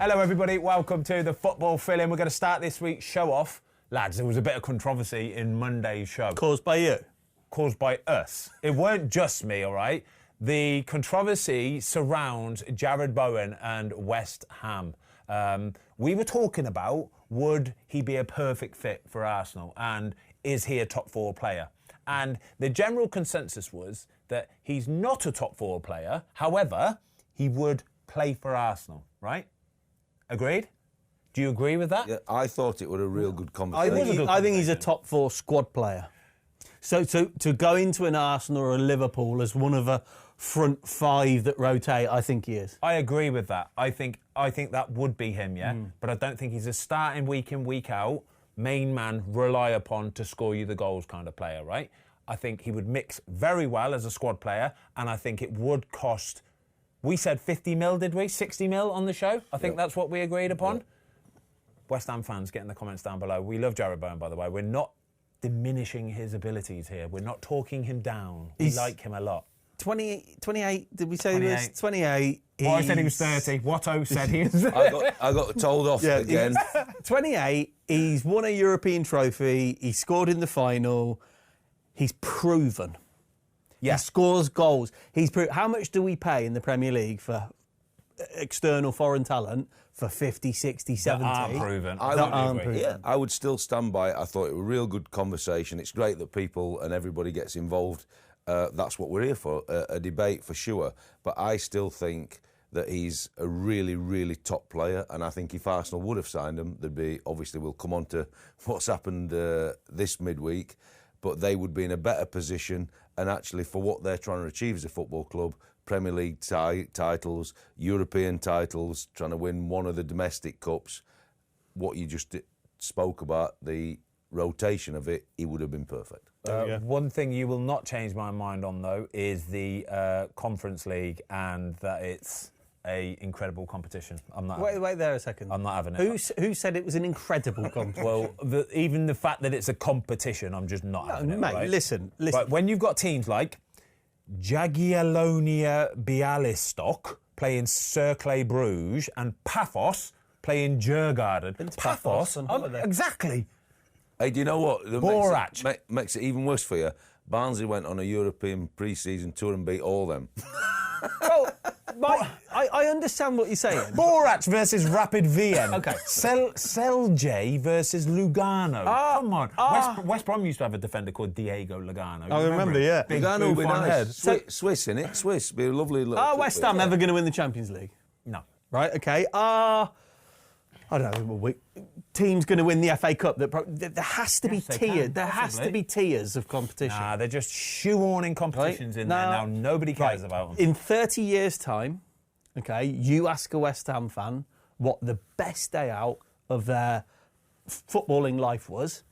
Hello, everybody. Welcome to the Football Fill-In. We're going to start this week's show off. Lads, there was a bit of controversy in Monday's show. Caused by you? Caused by us. It weren't just me, all right? The controversy surrounds Jarrod Bowen and West Ham. We were talking about, would he be a perfect fit for Arsenal? And is he a top four player? And the general consensus was that he's not a top four player. However, he would play for Arsenal, right? Agreed? Do you agree with that? Yeah, I thought it was a real good conversation. I think he's a top four squad player. So to go into an Arsenal or a Liverpool as one of a front five that rotate, I think he is. I agree with that. I think that would be him, yeah? But I don't think he's a starting week in, week out, main man, rely upon to score you the goals kind of player, right? I think he would mix very well as a squad player, and I think it would cost... We said 50 mil, did we? 60 mil on the show? I think that's what we agreed upon. West Ham fans, get in the comments down below. We love Jarrod Bowen, by the way. We're not diminishing his abilities here. We're not talking him down. We like him a lot. 28, did we say he was 28? Well, I said he was 30. Watto said he was... I got told off again. 28, he's won a European trophy, he scored in the final, he's proven. Yeah. He scores goals. How much do we pay in the Premier League for external foreign talent for 50, 60, 70? That aren't proven. I would still stand by it. I thought it was a real good conversation. It's great that people and everybody gets involved. That's what we're here for, a debate for sure. But I still think that he's a really, really top player. And I think if Arsenal would have signed him, there'd be, obviously we'll come on to what's happened this midweek, but they would be in a better position. And actually, for what they're trying to achieve as a football club, Premier League titles, European titles, trying to win one of the domestic cups, what you just spoke about, the rotation of it, he would have been perfect. One thing you will not change my mind on, though, is the Conference League and that it's a incredible competition. I'm not. Wait there a second. I'm not having it. Who said it was an incredible competition? Well, even the fact that it's a competition, I'm just not having it. Mate, right? listen. Right, when you've got teams like Jagiellonia Bialystok playing Cercle Bruges and Paphos playing Djurgården. Paphos, exactly. Hey, do you know what? Borach. Makes it even worse for you. Barnsley went on a European pre-season tour and beat all them. Well, I understand what you're saying. Borach versus Rapid Wien. Okay. Celje versus Lugano. Come on. West Brom used to have a defender called Diego Lugano. I remember, yeah. Big Lugano would be nice. head. Swiss, innit? Swiss. Be a lovely little... West Ham ever going to win the Champions League? No. Right, OK. I don't know. Team's going to win the FA Cup. There has to be tiers. There has to be tiers of competition. Nah, they're just shoehorning competitions in there now. Nobody cares about them. In 30 years' time, OK, you ask a West Ham fan what the best day out of their footballing life was,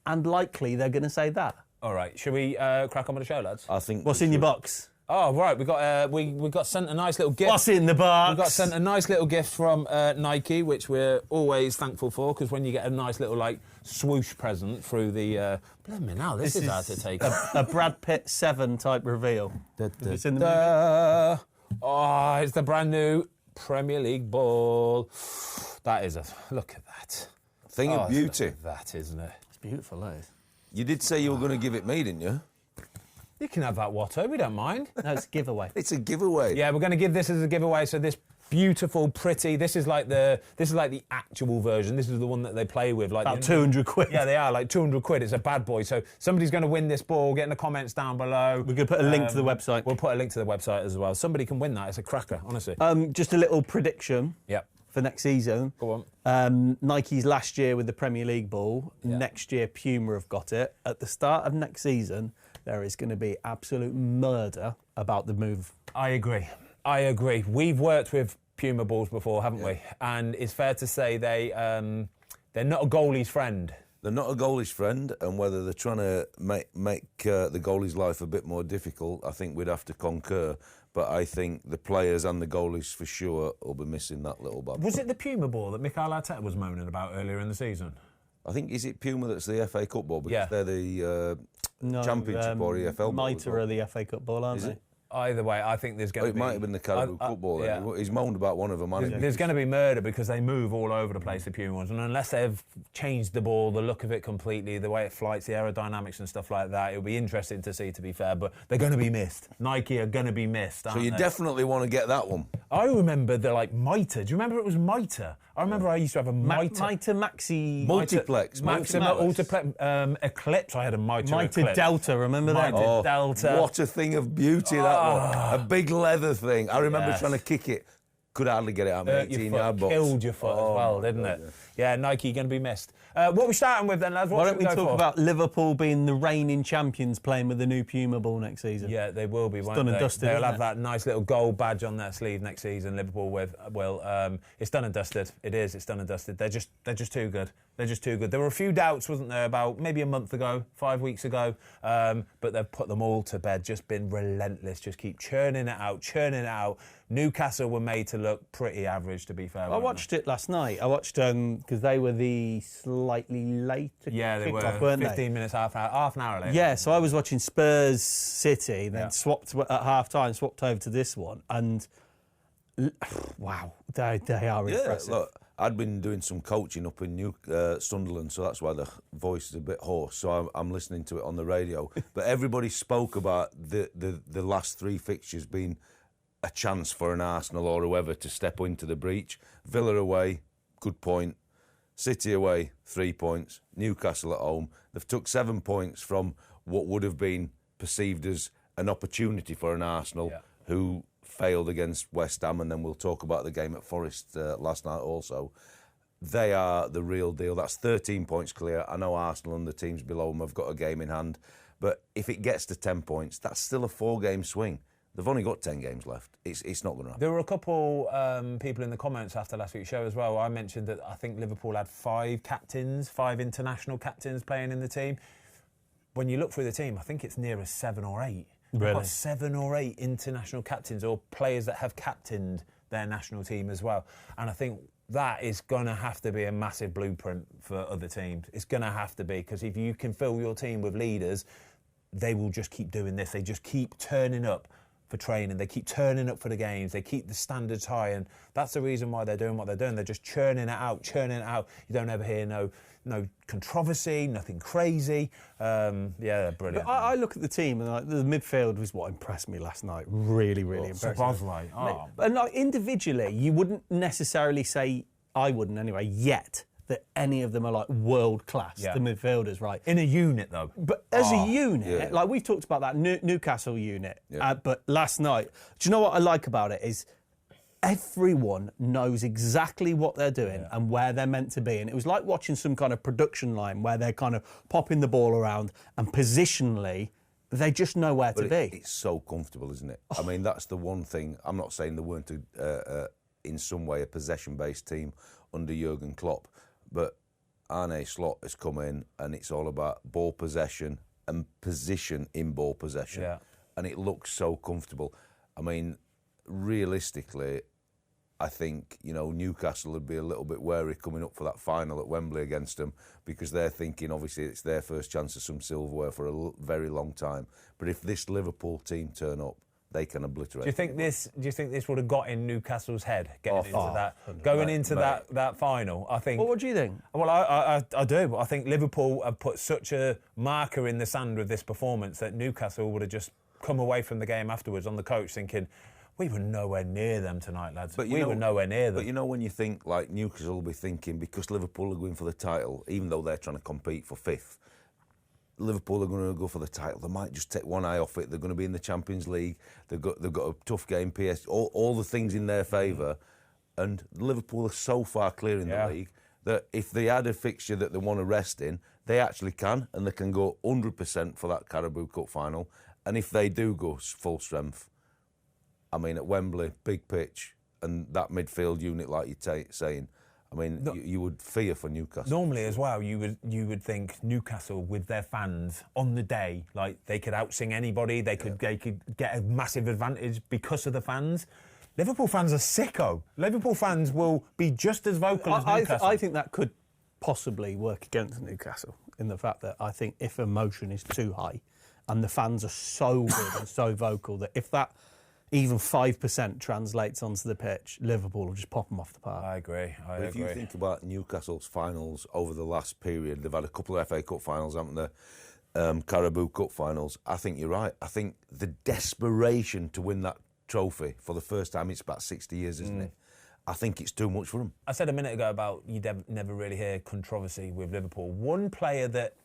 and likely they're going to say that. All right, should we crack on with the show, lads? I think. What's in your box? Oh, right, we got sent a nice little gift. What's in the box? We got sent a nice little gift from Nike, which we're always thankful for, because when you get a nice little, swoosh present through the... Blimey, now, this is hard to take. A Brad Pitt 7 type reveal. It's in the movie. Oh, it's the brand new Premier League ball. That is a... Look at that. Thing of beauty. Look at that, isn't it? It's beautiful, eh? You did say you were going to give it me, didn't you? You can have that, Watto. We don't mind. No, it's a giveaway. It's a giveaway. Yeah, we're going to give this as a giveaway. So this beautiful, pretty. This is like the actual version. This is the one that they play with. About 200 quid. Yeah, they are like 200 quid. It's a bad boy. So somebody's going to win this ball. Get in the comments down below. We're going to put a link to the website. We'll put a link to the website as well. Somebody can win that. It's a cracker, honestly. Just a little prediction. Yep. For next season. Go on. Nike's last year with the Premier League ball. Yeah. Next year, Puma have got it. At the start of next season, there is going to be absolute murder about the move. I agree. We've worked with Puma balls before, haven't we? And it's fair to say they're not a goalie's friend. They're not a goalie's friend, and whether they're trying to make the goalie's life a bit more difficult, I think we'd have to concur. But I think the players and the goalies for sure will be missing that little bad. Was it the Puma ball that Mikel Arteta was moaning about earlier in the season? I think, is it Puma that's the FA Cup ball? Because they're the Championship or EFL ball. Mitre are the FA Cup ball, aren't they? Either way, I think there's going to be... It might have been the Caribou football. yeah. He's moaned about one of them. There's going to be murder because they move all over the place, the Puma ones. And unless they've changed the ball, the look of it completely, the way it flights, the aerodynamics and stuff like that, it'll be interesting to see, to be fair. But they're going to be missed. Nike are going to be missed, aren't So you they? definitely want to get that one. I remember the, Mitre. Do you remember it was Mitre? I remember I used to have a Mitre. Mitre Maxi... Multiplex. Eclipse. I had a Mitre Mitre Eclipse. Delta, remember that? Mitre Delta. What a thing of beauty that was. A big leather thing. I remember trying to kick it. Could hardly get it out of my 18-yard box. Killed your foot as well, didn't it? Yeah, Nike going to be missed. What are we starting with then, lads? Why don't we talk about Liverpool being the reigning champions playing with the new Puma ball next season? Yeah, they will be, won't done they? and dusted, They'll isn't have it? that nice little gold badge on their sleeve next season, Liverpool will. It's done and dusted. It is, it's done and dusted. They're just too good. They're just too good. There were a few doubts, wasn't there, about maybe a month ago, 5 weeks ago, but they've put them all to bed, just been relentless, just keep churning it out. Newcastle were made to look pretty average, to be fair. I watched it last night. I watched because they were the slightly later they were kickoff, weren't 15 minutes, half an hour later. Yeah, so I was watching Spurs City, then swapped at half-time, swapped over to this one, and wow, they are impressive. Look, I'd been doing some coaching up in Sunderland, so that's why the voice is a bit hoarse. So I'm listening to it on the radio. But everybody spoke about the last three fixtures being a chance for an Arsenal or whoever to step into the breach. Villa away, good point. City away, 3 points. Newcastle at home. They've took 7 points from what would have been perceived as an opportunity for an Arsenal who failed against West Ham, and then we'll talk about the game at Forest last night also. They are the real deal. That's 13 points clear. I know Arsenal and the teams below them have got a game in hand, but if it gets to 10 points, that's still a 4-game swing. They've only got 10 games left. It's not going to happen. There were a couple people in the comments after last week's show as well. I mentioned that I think Liverpool had 5 international captains playing in the team. When you look through the team, I think it's nearer 7 or 8. Really? I've got 7 or 8 international captains or players that have captained their national team as well. And I think that is going to have to be a massive blueprint for other teams. It's going to have to be, because if you can fill your team with leaders, they will just keep doing this. They just keep turning up for training. They keep turning up for the games. They keep the standards high, and that's the reason why they're doing what they're doing. They're just churning it out. You don't ever hear no controversy, nothing crazy. They're brilliant. But I look at the team, and the midfield was what impressed me last night. Really impressive. And individually, you wouldn't necessarily say, I wouldn't anyway, yet, that any of them are like world class, the midfielders, right? In a unit, though. But as a unit, like we've talked about that Newcastle unit, but last night, do you know what I like about it is everyone knows exactly what they're doing and where they're meant to be. And it was like watching some kind of production line where they're kind of popping the ball around, and positionally, they just know where to be. It's so comfortable, isn't it? I mean, that's the one thing. I'm not saying they weren't in some way a possession-based team under Jurgen Klopp, but Arne Slot has come in, and it's all about ball possession and position in ball possession. Yeah. And it looks so comfortable. I mean, realistically, I think, Newcastle would be a little bit wary coming up for that final at Wembley against them, because they're thinking, obviously, it's their first chance of some silverware for a very long time. But if this Liverpool team turn up, they can obliterate. Do you think this would have got in Newcastle's head going into that final? I think. Well, what do you think? Well, I do. I think Liverpool have put such a marker in the sand with this performance that Newcastle would have just come away from the game afterwards on the coach thinking, we were nowhere near them tonight, lads. We were nowhere near them. But when you think, like, Newcastle will be thinking, because Liverpool are going for the title, even though they're trying to compete for 5th, Liverpool are going to go for the title. They might just take one eye off it. They're going to be in the Champions League. They've got a tough game, all the things in their favour. And Liverpool are so far clear in the league that if they had a fixture that they want to rest in, they actually can, and they can go 100% for that Carabao Cup final. And if they do go full strength, I mean, at Wembley, big pitch, and that midfield unit, like you're saying, I mean, you would fear for Newcastle. Normally as well, you would think Newcastle with their fans on the day, like they could outsing anybody, they could get a massive advantage because of the fans. Liverpool fans are sicko. Liverpool fans will be just as vocal as Newcastle. I think that could possibly work against Newcastle in the fact that I think if emotion is too high and the fans are so good and so vocal that if that even 5% translates onto the pitch, Liverpool will just pop them off the park. I agree. If you think about Newcastle's finals over the last period, they've had a couple of FA Cup finals, haven't they? Carabao Cup finals. I think you're right. I think the desperation to win that trophy for the first time, it's about 60 years, isn't it? I think it's too much for them. I said a minute ago about you never really hear controversy with Liverpool. One player that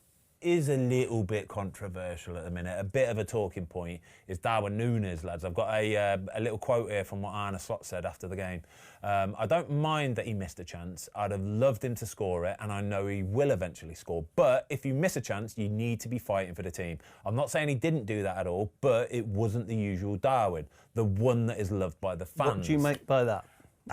is a little bit controversial at the minute, a bit of a talking point, is Darwin Nunez, lads. I've got a little quote here from what Arne Slot said after the game. I don't mind that he missed a chance. I'd have loved him to score it, and I know he will eventually score. But if you miss a chance, you need to be fighting for the team. I'm not saying he didn't do that at all, but it wasn't the usual Darwin, the one that is loved by the fans. What do you make by that?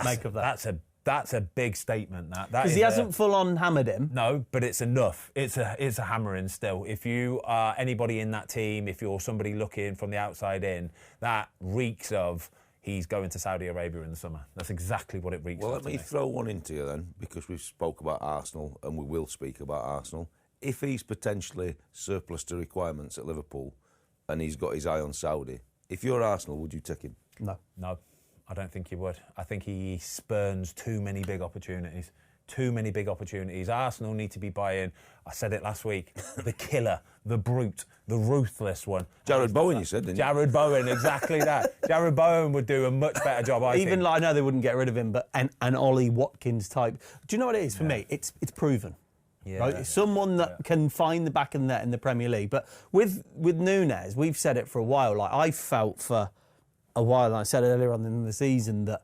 Make of that? That's a big statement. Because he hasn't full on hammered him. No, but it's enough. It's a hammering still. If you are anybody in that team, if you're somebody looking from the outside in, that reeks of he's going to Saudi Arabia in the summer. That's exactly what it reeks of. Well, let me throw one into you then, because we've spoke about Arsenal and we will speak about Arsenal. If he's potentially surplus to requirements at Liverpool and he's got his eye on Saudi, if you're Arsenal, would you take him? No. I don't think he would. I think he spurns too many big opportunities. Too many big opportunities. Arsenal need to be buying, I said it last week, the killer, the brute, the ruthless one. Jarrod Bowen, you said, didn't you? Jarrod Bowen, exactly that. Jarrod Bowen would do a much better job, I think. Even like, I know they wouldn't get rid of him, but an Ollie Watkins type. Do you know what it is for me? It's proven. Yeah, right? It's someone that can find the back of the net in the Premier League. But with Nunez, we've said it for a while. Like, I felt for a while, and I said earlier on in the season that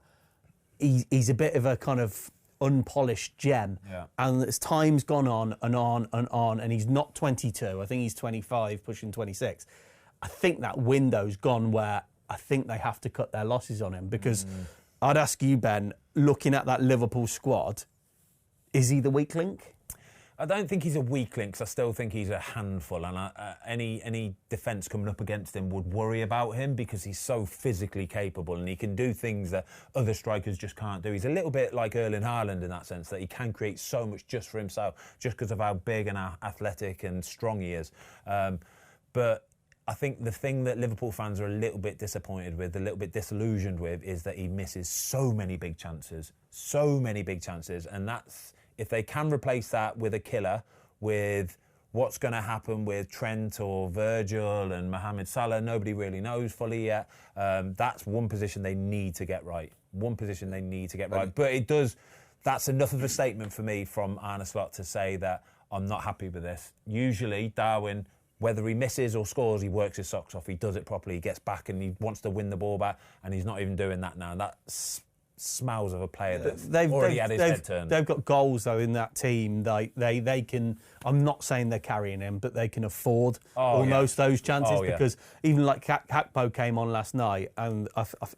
he's a bit of a kind of unpolished gem. Yeah. And as time's gone on and on and on, and he's not 22, I think he's 25, pushing 26. I think that window's gone where I think they have to cut their losses on him, because I'd ask you, Ben, looking at that Liverpool squad, is he the weak link? I don't think he's a weak link, because I still think he's a handful, and any defence coming up against him would worry about him, because he's so physically capable and he can do things that other strikers just can't do. He's a little bit like Erling Haaland in that sense, that he can create so much just for himself, just because of how big and athletic and strong he is. But I think the thing that Liverpool fans are a little bit disappointed with, a little bit disillusioned with, is that he misses so many big chances, and that's... If they can replace that with a killer, with what's going to happen with Trent or Virgil and Mohamed Salah, nobody really knows fully yet. That's one position they need to get right. But it does. That's enough of a statement for me from Arne Slot to say that I'm not happy with this. Usually, Darwin, whether he misses or scores, he works his socks off. He does it properly. He gets back and he wants to win the ball back, and he's not even doing that now. That's smells of a player that's already had his head turned. They've got goals, though, in that team. They can... I'm not saying they're carrying him, but they can afford almost those chances, because even like Hakpo came on last night, and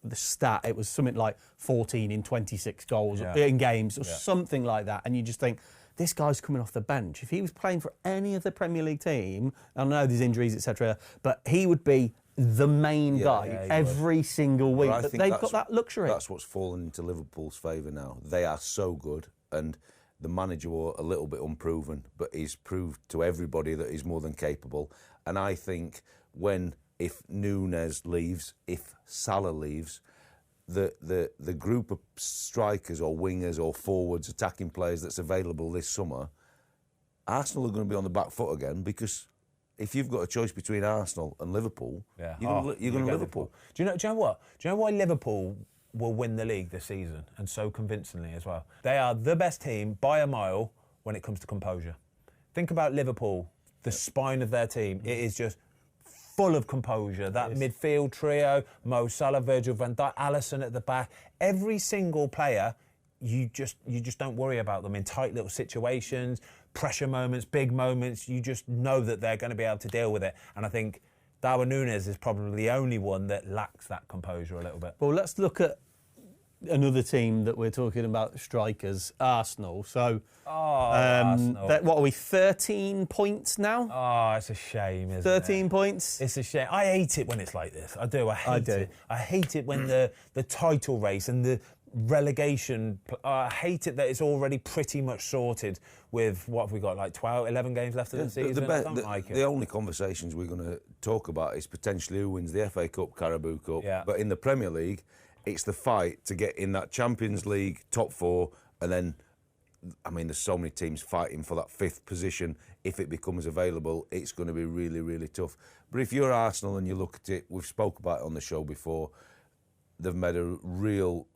the stat, it was something like 14 in 26 goals in games, or something like that, and you just think, this guy's coming off the bench. If he was playing for any other Premier League team, I know there's injuries, etc., but he would be the main guy every single week. But they've got that luxury. That's what's fallen into Liverpool's favour now. They are so good, and the manager was a little bit unproven, but he's proved to everybody that he's more than capable. And I think if Nunez leaves, if Salah leaves, the group of strikers or wingers or forwards, attacking players that's available this summer, Arsenal are going to be on the back foot again, because if you've got a choice between Arsenal and Liverpool, you're going to Liverpool. Do you know what? Do you know why Liverpool will win the league this season, and so convincingly as well? They are the best team by a mile when it comes to composure. Think about Liverpool, the spine of their team. It is just full of composure. That midfield trio, Mo Salah, Virgil van Dijk, Alisson at the back. Every single player, you just don't worry about them in tight little situations, pressure moments, big moments. You just know that they're going to be able to deal with it. And I think Darwin Nunez is probably the only one that lacks that composure a little bit. Well, let's look at another team that we're talking about, strikers, Arsenal. So, Arsenal. What are we, 13 points now? Oh, it's a shame, isn't 13 points? It's a shame. I hate it when it's like this. I do. I hate it. I hate it when the title race and relegation. I hate it that it's already pretty much sorted with, what have we got, like 12, 11 games left of the season? I don't like it. The only conversations we're going to talk about is potentially who wins the FA Cup, Carabao Cup. Yeah. But in the Premier League, it's the fight to get in that Champions League top four, and then, I mean, there's so many teams fighting for that fifth position. If it becomes available, it's going to be really, really tough. But if you're Arsenal and you look at it, we've spoke about it on the show before, they've made a real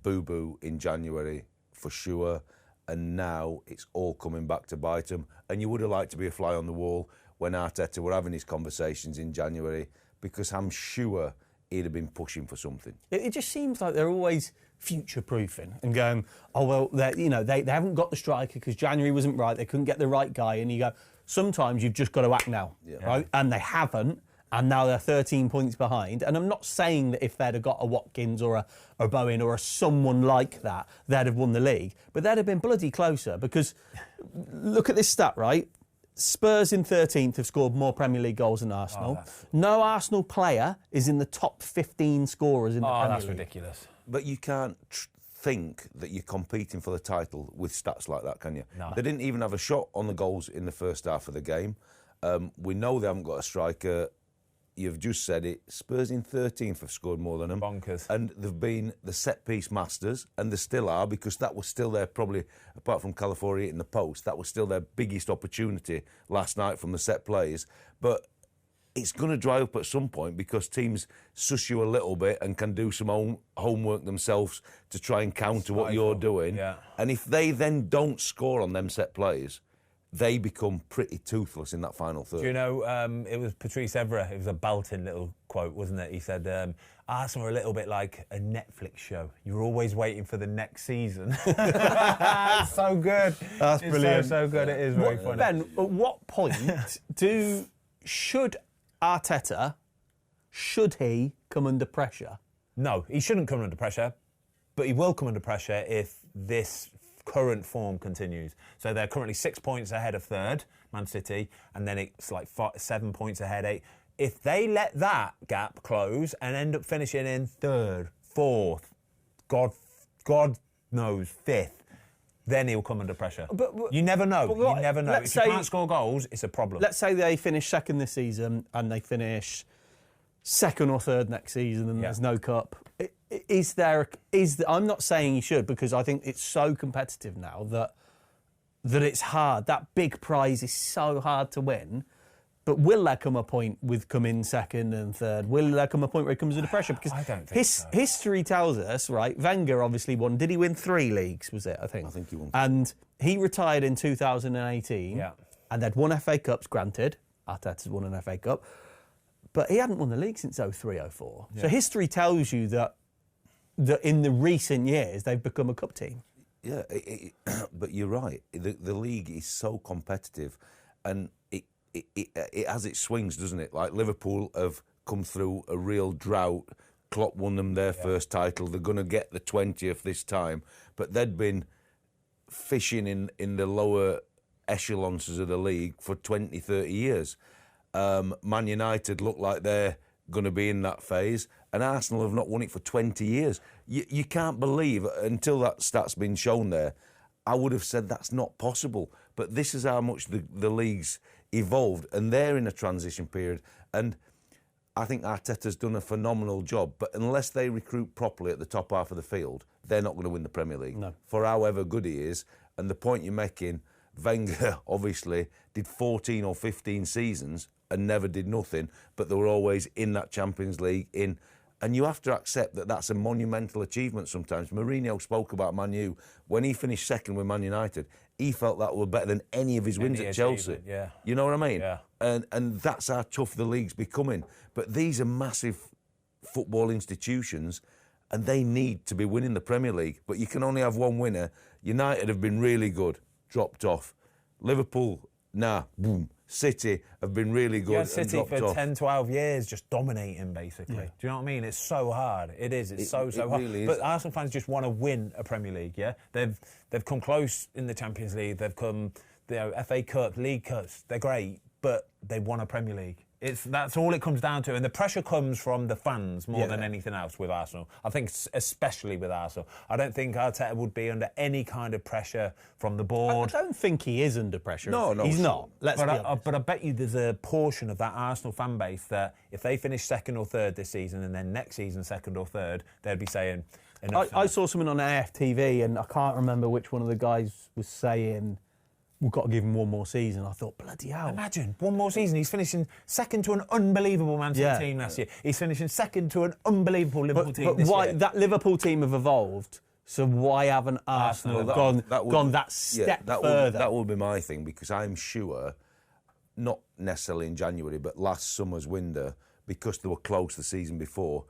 boo-boo in January for sure, and now it's all coming back to bite them. And you would have liked to be a fly on the wall when Arteta were having his conversations in January, because I'm sure he'd have been pushing for something. It just seems like they're always future-proofing and going, oh, well, they haven't got the striker because January wasn't right, they couldn't get the right guy, and you go, sometimes you've just got to act now, right? And they haven't, and now they're 13 points behind. And I'm not saying that if they'd have got a Watkins or a Bowen or someone like that, they'd have won the league, but they'd have been bloody closer, because look at this stat, right? Spurs in 13th have scored more Premier League goals than Arsenal. No Arsenal player is in the top 15 scorers in the Premier League. That's ridiculous. But you can't think that you're competing for the title with stats like that, can you? No. They didn't even have a shot on the goals in the first half of the game. We know they haven't got a striker. You've just said it. Spurs in 13th have scored more than them. Bonkers. And they've been the set-piece masters, and they still are, because that was still their, probably, apart from Calafiori hitting the post, that was still their biggest opportunity last night from the set plays. But it's going to dry up at some point, because teams suss you a little bit and can do some homework themselves to try and counter what you're doing. Yeah. And if they then don't score on them set plays, they become pretty toothless in that final third. Do you know, it was Patrice Evra, it was a belting little quote, wasn't it? He said, Arsenal are a little bit like a Netflix show. You're always waiting for the next season. It's so good. That's brilliant. It's so good, it is very funny. Ben, at what point should Arteta, should he come under pressure? No, he shouldn't come under pressure, but he will come under pressure if this current form continues. So they're currently 6 points ahead of third, Man City, and then it's like 7 points ahead, 8. If they let that gap close and end up finishing in third, fourth, God knows, fifth, then he'll come under pressure. But you never know. You never know. If you can't score goals, it's a problem. Let's say they finish second this season and they finish second or third next season and there's no cup. I'm not saying he should, because I think it's so competitive now that it's hard. That big prize is so hard to win. But will there come a point with coming second and third? Will there come a point where he comes under pressure? Because I don't think so. History tells us, right, Wenger obviously won. Did he win 3 leagues, was it, I think? I think he won. And he retired in 2018. Yeah. And they'd won FA Cups, granted. Arteta's won an FA Cup. But he hadn't won the league since 03-04. Yeah. So history tells you that in the recent years, they've become a cup team. Yeah, but you're right. The league is so competitive, and it has its swings, doesn't it? Like Liverpool have come through a real drought. Klopp won them their first title. They're going to get the 20th this time. But they'd been fishing in the lower echelons of the league for 20, 30 years. Man United look like they're going to be in that phase, and Arsenal have not won it for 20 years. You can't believe, until that stat's been shown there, I would have said that's not possible. But this is how much the league's evolved, and they're in a transition period. And I think Arteta's done a phenomenal job, but unless they recruit properly at the top half of the field, they're not going to win the Premier League. No. For however good he is. And the point you're making, Wenger obviously did 14 or 15 seasons and never did nothing, but they were always in that Champions League. And you have to accept that that's a monumental achievement sometimes. Mourinho spoke about Man U. When he finished second with Man United, he felt that were better than any of his wins at Chelsea. Yeah. You know what I mean? Yeah. And that's how tough the league's becoming. But these are massive football institutions, and they need to be winning the Premier League. But you can only have one winner. United have been really good, dropped off. Liverpool, boom. City have been really good. Yeah, City and for off. 10, 12 years just dominating, basically. Yeah. Do you know what I mean? It's so hard. It is. It's so hard. Really but Arsenal fans just want to win a Premier League, yeah? They've come close in the Champions League. They've come, FA Cup, League Cups. They're great, but they won a Premier League. That's all it comes down to, and the pressure comes from the fans more than anything else with Arsenal. I think especially with Arsenal. I don't think Arteta would be under any kind of pressure from the board. I don't think he is under pressure. No, he's not. But I bet you there's a portion of that Arsenal fan base that if they finish second or third this season and then next season second or third, they'd be saying. I saw something on AFTV and I can't remember which one of the guys was saying, we've got to give him one more season. I thought, bloody hell. Imagine, one more season. He's finishing second to an unbelievable Man City team last year. He's finishing second to an unbelievable Liverpool team this year. That Liverpool team have evolved, so why haven't Arsenal gone that step further? That would be my thing, because I'm sure, not necessarily in January, but last summer's window, because they were close the season before,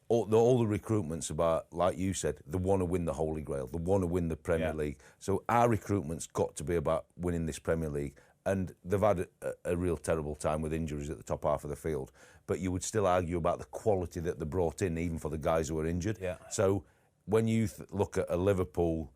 all the recruitment's about, like you said, they want to win the Holy Grail. They want to win the Premier League. So our recruitment's got to be about winning this Premier League. And they've had a real terrible time with injuries at the top half of the field. But you would still argue about the quality that they brought in, even for the guys who are injured. Yeah. So when you look at a Liverpool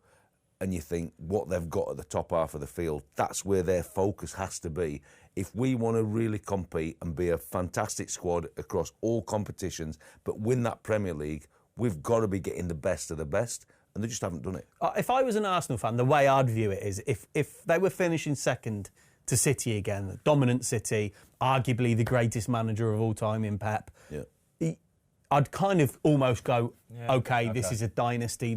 and you think what they've got at the top half of the field, that's where their focus has to be. If we want to really compete and be a fantastic squad across all competitions, but win that Premier League, we've got to be getting the best of the best, and they just haven't done it. If I was an Arsenal fan, the way I'd view it is if they were finishing second to City again, the dominant City, arguably the greatest manager of all time in Pep, I'd kind of almost go, okay, this is a dynasty,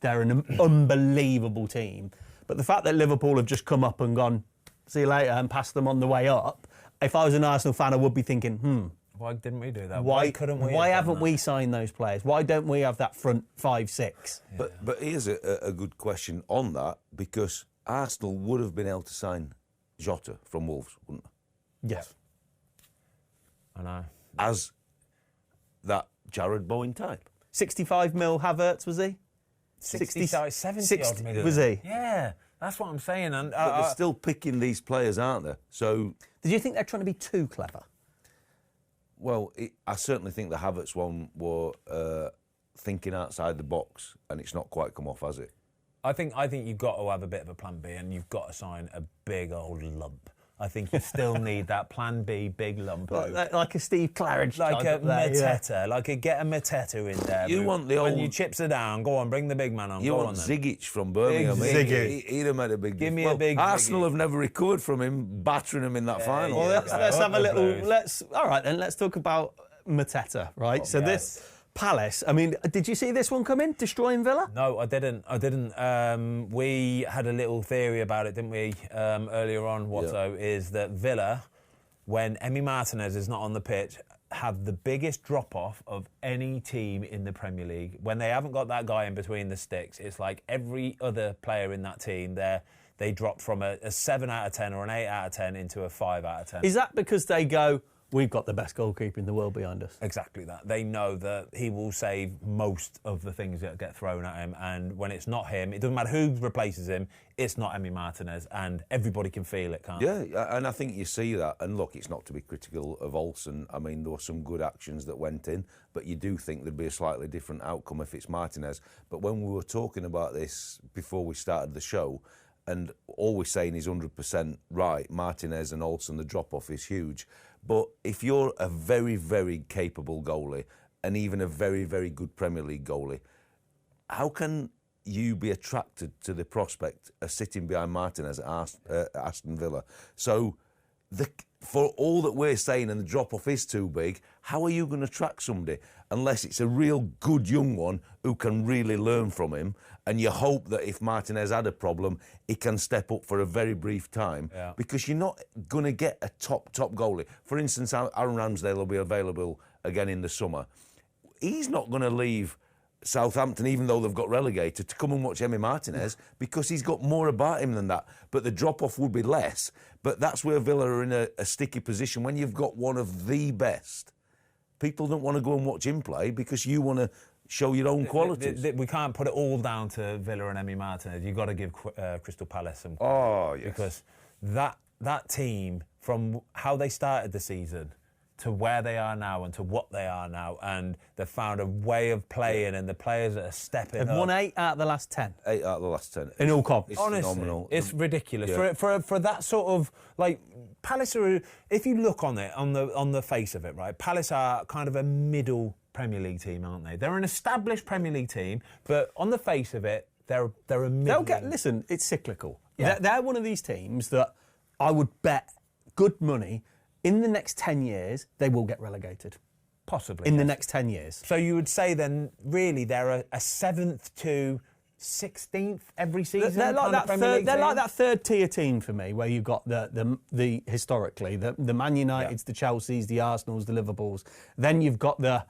they're an unbelievable team. But the fact that Liverpool have just come up and gone, see you later, and passed them on the way up, if I was an Arsenal fan, I would be thinking, why didn't we do that? Why couldn't we? Why haven't we signed those players? Why don't we have that front 5-6? Yeah. But here's a good question on that, because Arsenal would have been able to sign Jota from Wolves, wouldn't they? Yes. I know. As that Jarrod Bowen type. 65 mil Havertz, was he? 65, 70 odd million. Was he? Yeah, that's what I'm saying. And but they're still picking these players, aren't they? So, did you think they're trying to be too clever? Well, I certainly think the Havertz one were thinking outside the box, and it's not quite come off, has it? I think you've got to have a bit of a plan B, and you've got to sign a big old lump. I think you still need that plan B, big lump. Like a Steve Claridge like type a Mateta, get a Mateta in there. You want the when old... you chips her down, go on, bring the big man on. You go want on, then. Zigic from Birmingham. He'd have made a big... Give me a big... Arsenal have never recovered from him, battering him in that final. Well, let's have a little... All right, then, let's talk about Mateta, right? This... Palace, I mean, did you see this one come in, destroying Villa? No, I didn't. We had a little theory about it, didn't we, earlier on, Watto, is that Villa, when Emi Martinez is not on the pitch, have the biggest drop-off of any team in the Premier League. When they haven't got that guy in between the sticks, it's like every other player in that team, they drop from a 7 out of 10 or an 8 out of 10 into a 5 out of 10. Is that because they go... We've got the best goalkeeper in the world behind us. Exactly that. They know that he will save most of the things that get thrown at him, and when it's not him, it doesn't matter who replaces him, it's not Emi Martinez, and everybody can feel it, can't they? Yeah, and I think you see that. And look, it's not to be critical of Olsen. I mean, there were some good actions that went in, but you do think there'd be a slightly different outcome if it's Martinez. But when we were talking about this before we started the show, and all we're saying is 100% right, Martinez and Olsen, the drop-off is huge. But if you're a very, very capable goalie and even a very, very good Premier League goalie, how can you be attracted to the prospect of sitting behind Martinez at Aston Villa? So for all that we're saying and the drop-off is too big, how are you going to attract somebody unless it's a real good young one who can really learn from him, and you hope that if Martinez had a problem, he can step up for a very brief time, because you're not going to get a top goalie. For instance, Aaron Ramsdale will be available again in the summer. He's not going to leave Southampton, even though they've got relegated, to come and watch Emi Martinez, because he's got more about him than that. But the drop-off would be less. But that's where Villa are in a sticky position. When you've got one of the best, people don't want to go and watch him play because you want to show your own qualities. We can't put it all down to Villa and Emi Martinez. You've got to give Crystal Palace some credit. Because that team, from how they started the season to where they are now and to what they are now, and they've found a way of playing, and the players that are stepping up. They've won 8 out of the last 10. 8 out of the last 10. In all comps. It's Honestly, phenomenal. it's ridiculous. Yeah. For that sort of, like, Palace are, if you look on it, on the face of it, right, Palace are kind of a middle Premier League team, aren't they? They're an established Premier League team, but on the face of it, they're a middle. Listen, it's cyclical. Yeah. They're one of these teams that I would bet good money in the next 10 years, they will get relegated. Possibly. In the next 10 years. So you would say then, really, they're a 7th to 16th every season? They're like that third tier team for me, where you've got the historically, the Man Uniteds, the Chelseas, the Arsenals, the Liverpools. Then you've got the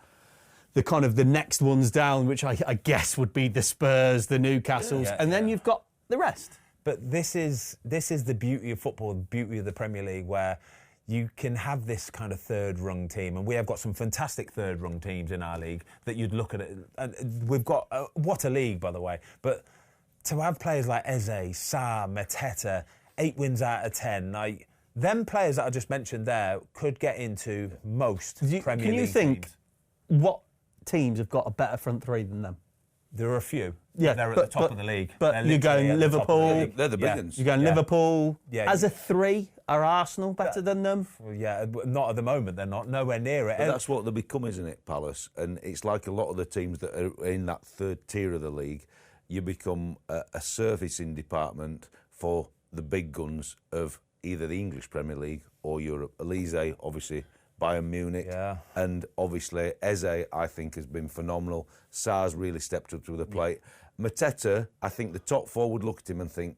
kind of the next ones down, which I guess would be the Spurs, the Newcastles, and then you've got the rest. But this is the beauty of football, the beauty of the Premier League, where you can have this kind of third-rung team, and we have got some fantastic third-rung teams in our league that you'd look at it. And we've got what a league, by the way. But to have players like Eze, Sarr, Mateta, 8 wins out of 10, like them players that I just mentioned there could get into most Premier League teams. Can you think what teams have got a better front three than them? There are a few. Yeah, they're at the top of the league. But you're going Liverpool. They're the big ones. You're going Liverpool. Yeah, as a 3, are Arsenal better than them? Well, yeah, not at the moment. They're not. Nowhere near it. But that's what they become, isn't it, Palace? And it's like a lot of the teams that are in that third tier of the league. You become a servicing department for the big guns of either the English Premier League or Europe. Elise, obviously, Bayern Munich. Yeah. And obviously, Eze, I think, has been phenomenal. Sarr's really stepped up to the plate. Mateta, I think the top 4 would look at him and think,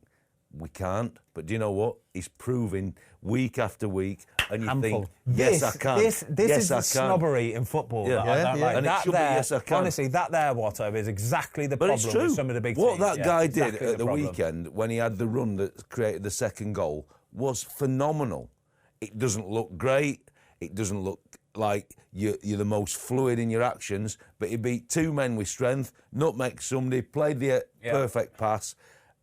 we can't. But do you know what? He's proving week after week, and you think, yes, I can. This is the snobbery in football. Yeah. That I don't like. And that it should be, yes, I can. Honestly, that there, Watto, is exactly the But problem it's true. with some of the big what teams. that guy did exactly at the problem. weekend when he had the run that created the second goal was phenomenal. It doesn't look great. It doesn't look like you're the most fluid in your actions, but he beat 2 men with strength, nutmeg somebody, played the perfect pass,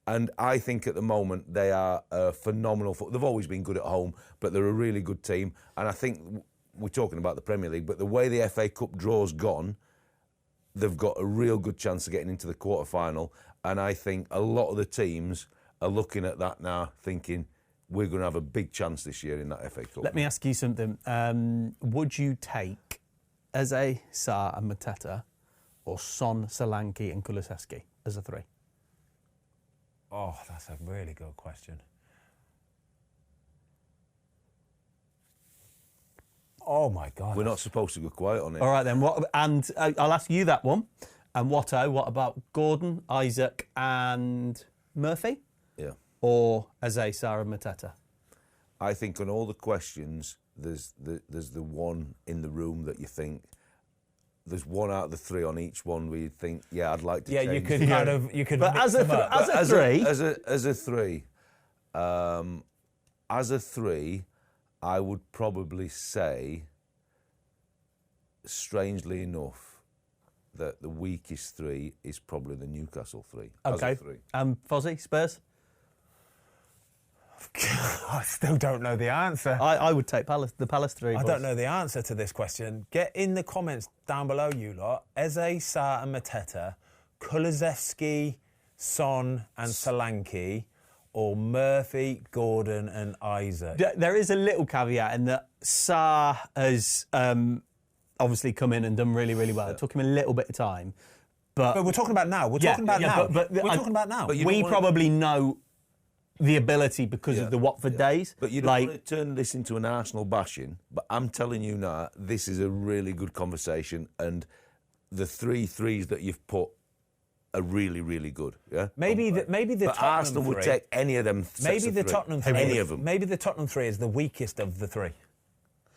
and I think at the moment they are phenomenal. They've always been good at home, but they're a really good team, and I think we're talking about the Premier League, but the way the FA Cup draw's gone, they've got a real good chance of getting into the quarter-final, and I think a lot of the teams are looking at that now thinking, we're going to have a big chance this year in that FA Cup. Let me ask you something. Would you take Eze, Sarr and Mateta, or Son, Solanke and Kulusevski as a 3? Oh, that's a really good question. Oh, my God. We're not supposed to go quiet on it. All right, then. I'll ask you that one. And Watto, what about Gordon, Isaac and Murphy? Yeah. Or Eze, Sarr and Mateta? I think on all the questions, there's the one in the room that you think, there's one out of the 3 on each one where you think, yeah, I'd like to change. Yeah, you could kind of, you could But mix as a them up. three, as a 3, I would probably say, strangely enough, that the weakest 3 is probably the Newcastle 3. Okay. As a 3. Fozzie, Spurs? I still don't know the answer. I would take the Palace 3. I don't know the answer to this question. Get in the comments down below, you lot. Eze, Sarr and Mateta, Kulusevski, Son and Solanke, or Murphy, Gordon and Isaac. There is a little caveat in that Sarr has obviously come in and done really, really well. It took him a little bit of time. But we're talking about now. We're talking about now. We're talking about now. We probably know the ability because of the Watford days. But you don't want to turn this into an Arsenal bashing, but I'm telling you now, this is a really good conversation, and the 3 threes that you've put are really, really good. Yeah. Maybe the but Tottenham Arsenal 3, would take any of them. Maybe the Tottenham 3. Any of them. Maybe the Tottenham 3 is the weakest of the 3.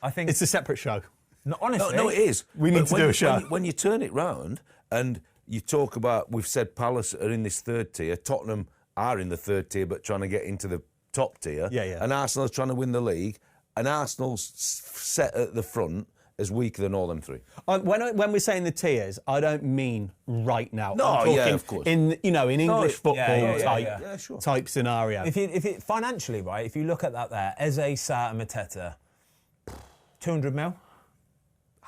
I think It's a separate show. No, honestly, No, it is. We need to do a show. When you turn it round and you talk about, we've said Palace are in this 3rd tier, Tottenham are in the 3rd tier but trying to get into the top tier, and Arsenal's trying to win the league, and Arsenal's set at the front as weaker than all them 3. When we're saying the tiers, I don't mean right now. No, I'm talking of course. in English football type scenario. If it financially, right, if you look at that there, Eze, Sarr and Mateta, 200 mil?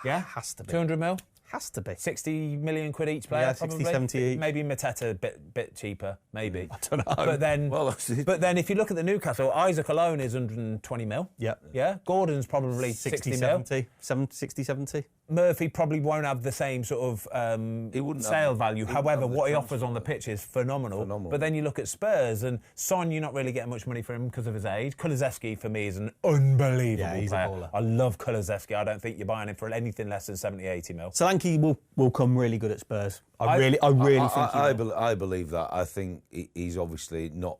Yeah? Has to be. 200 mil? Has to be. 60 million quid each player, Yeah, probably. 60, 70 each. Maybe Mateta a bit cheaper, maybe. I don't know. But then, Well, that's it. but then if you look at the Newcastle, Isaac alone is 120 mil. Yep. Yeah. Gordon's probably 60 mil. 60, 70. Murphy probably won't have the same sort of He wouldn't sale have- value. he wouldn't However, have the what he transfer offers on the pitch is phenomenal. Phenomenal. But then you look at Spurs and Son, you're not really getting much money for him because of his age. Kulusevski, for me, is an unbelievable Yeah, he's a player. baller. I love Kulusevski. I don't think you're buying him for anything less than 70, 80 mil. Solanke will come really good at Spurs. I really think he will. I believe that. I think he's obviously not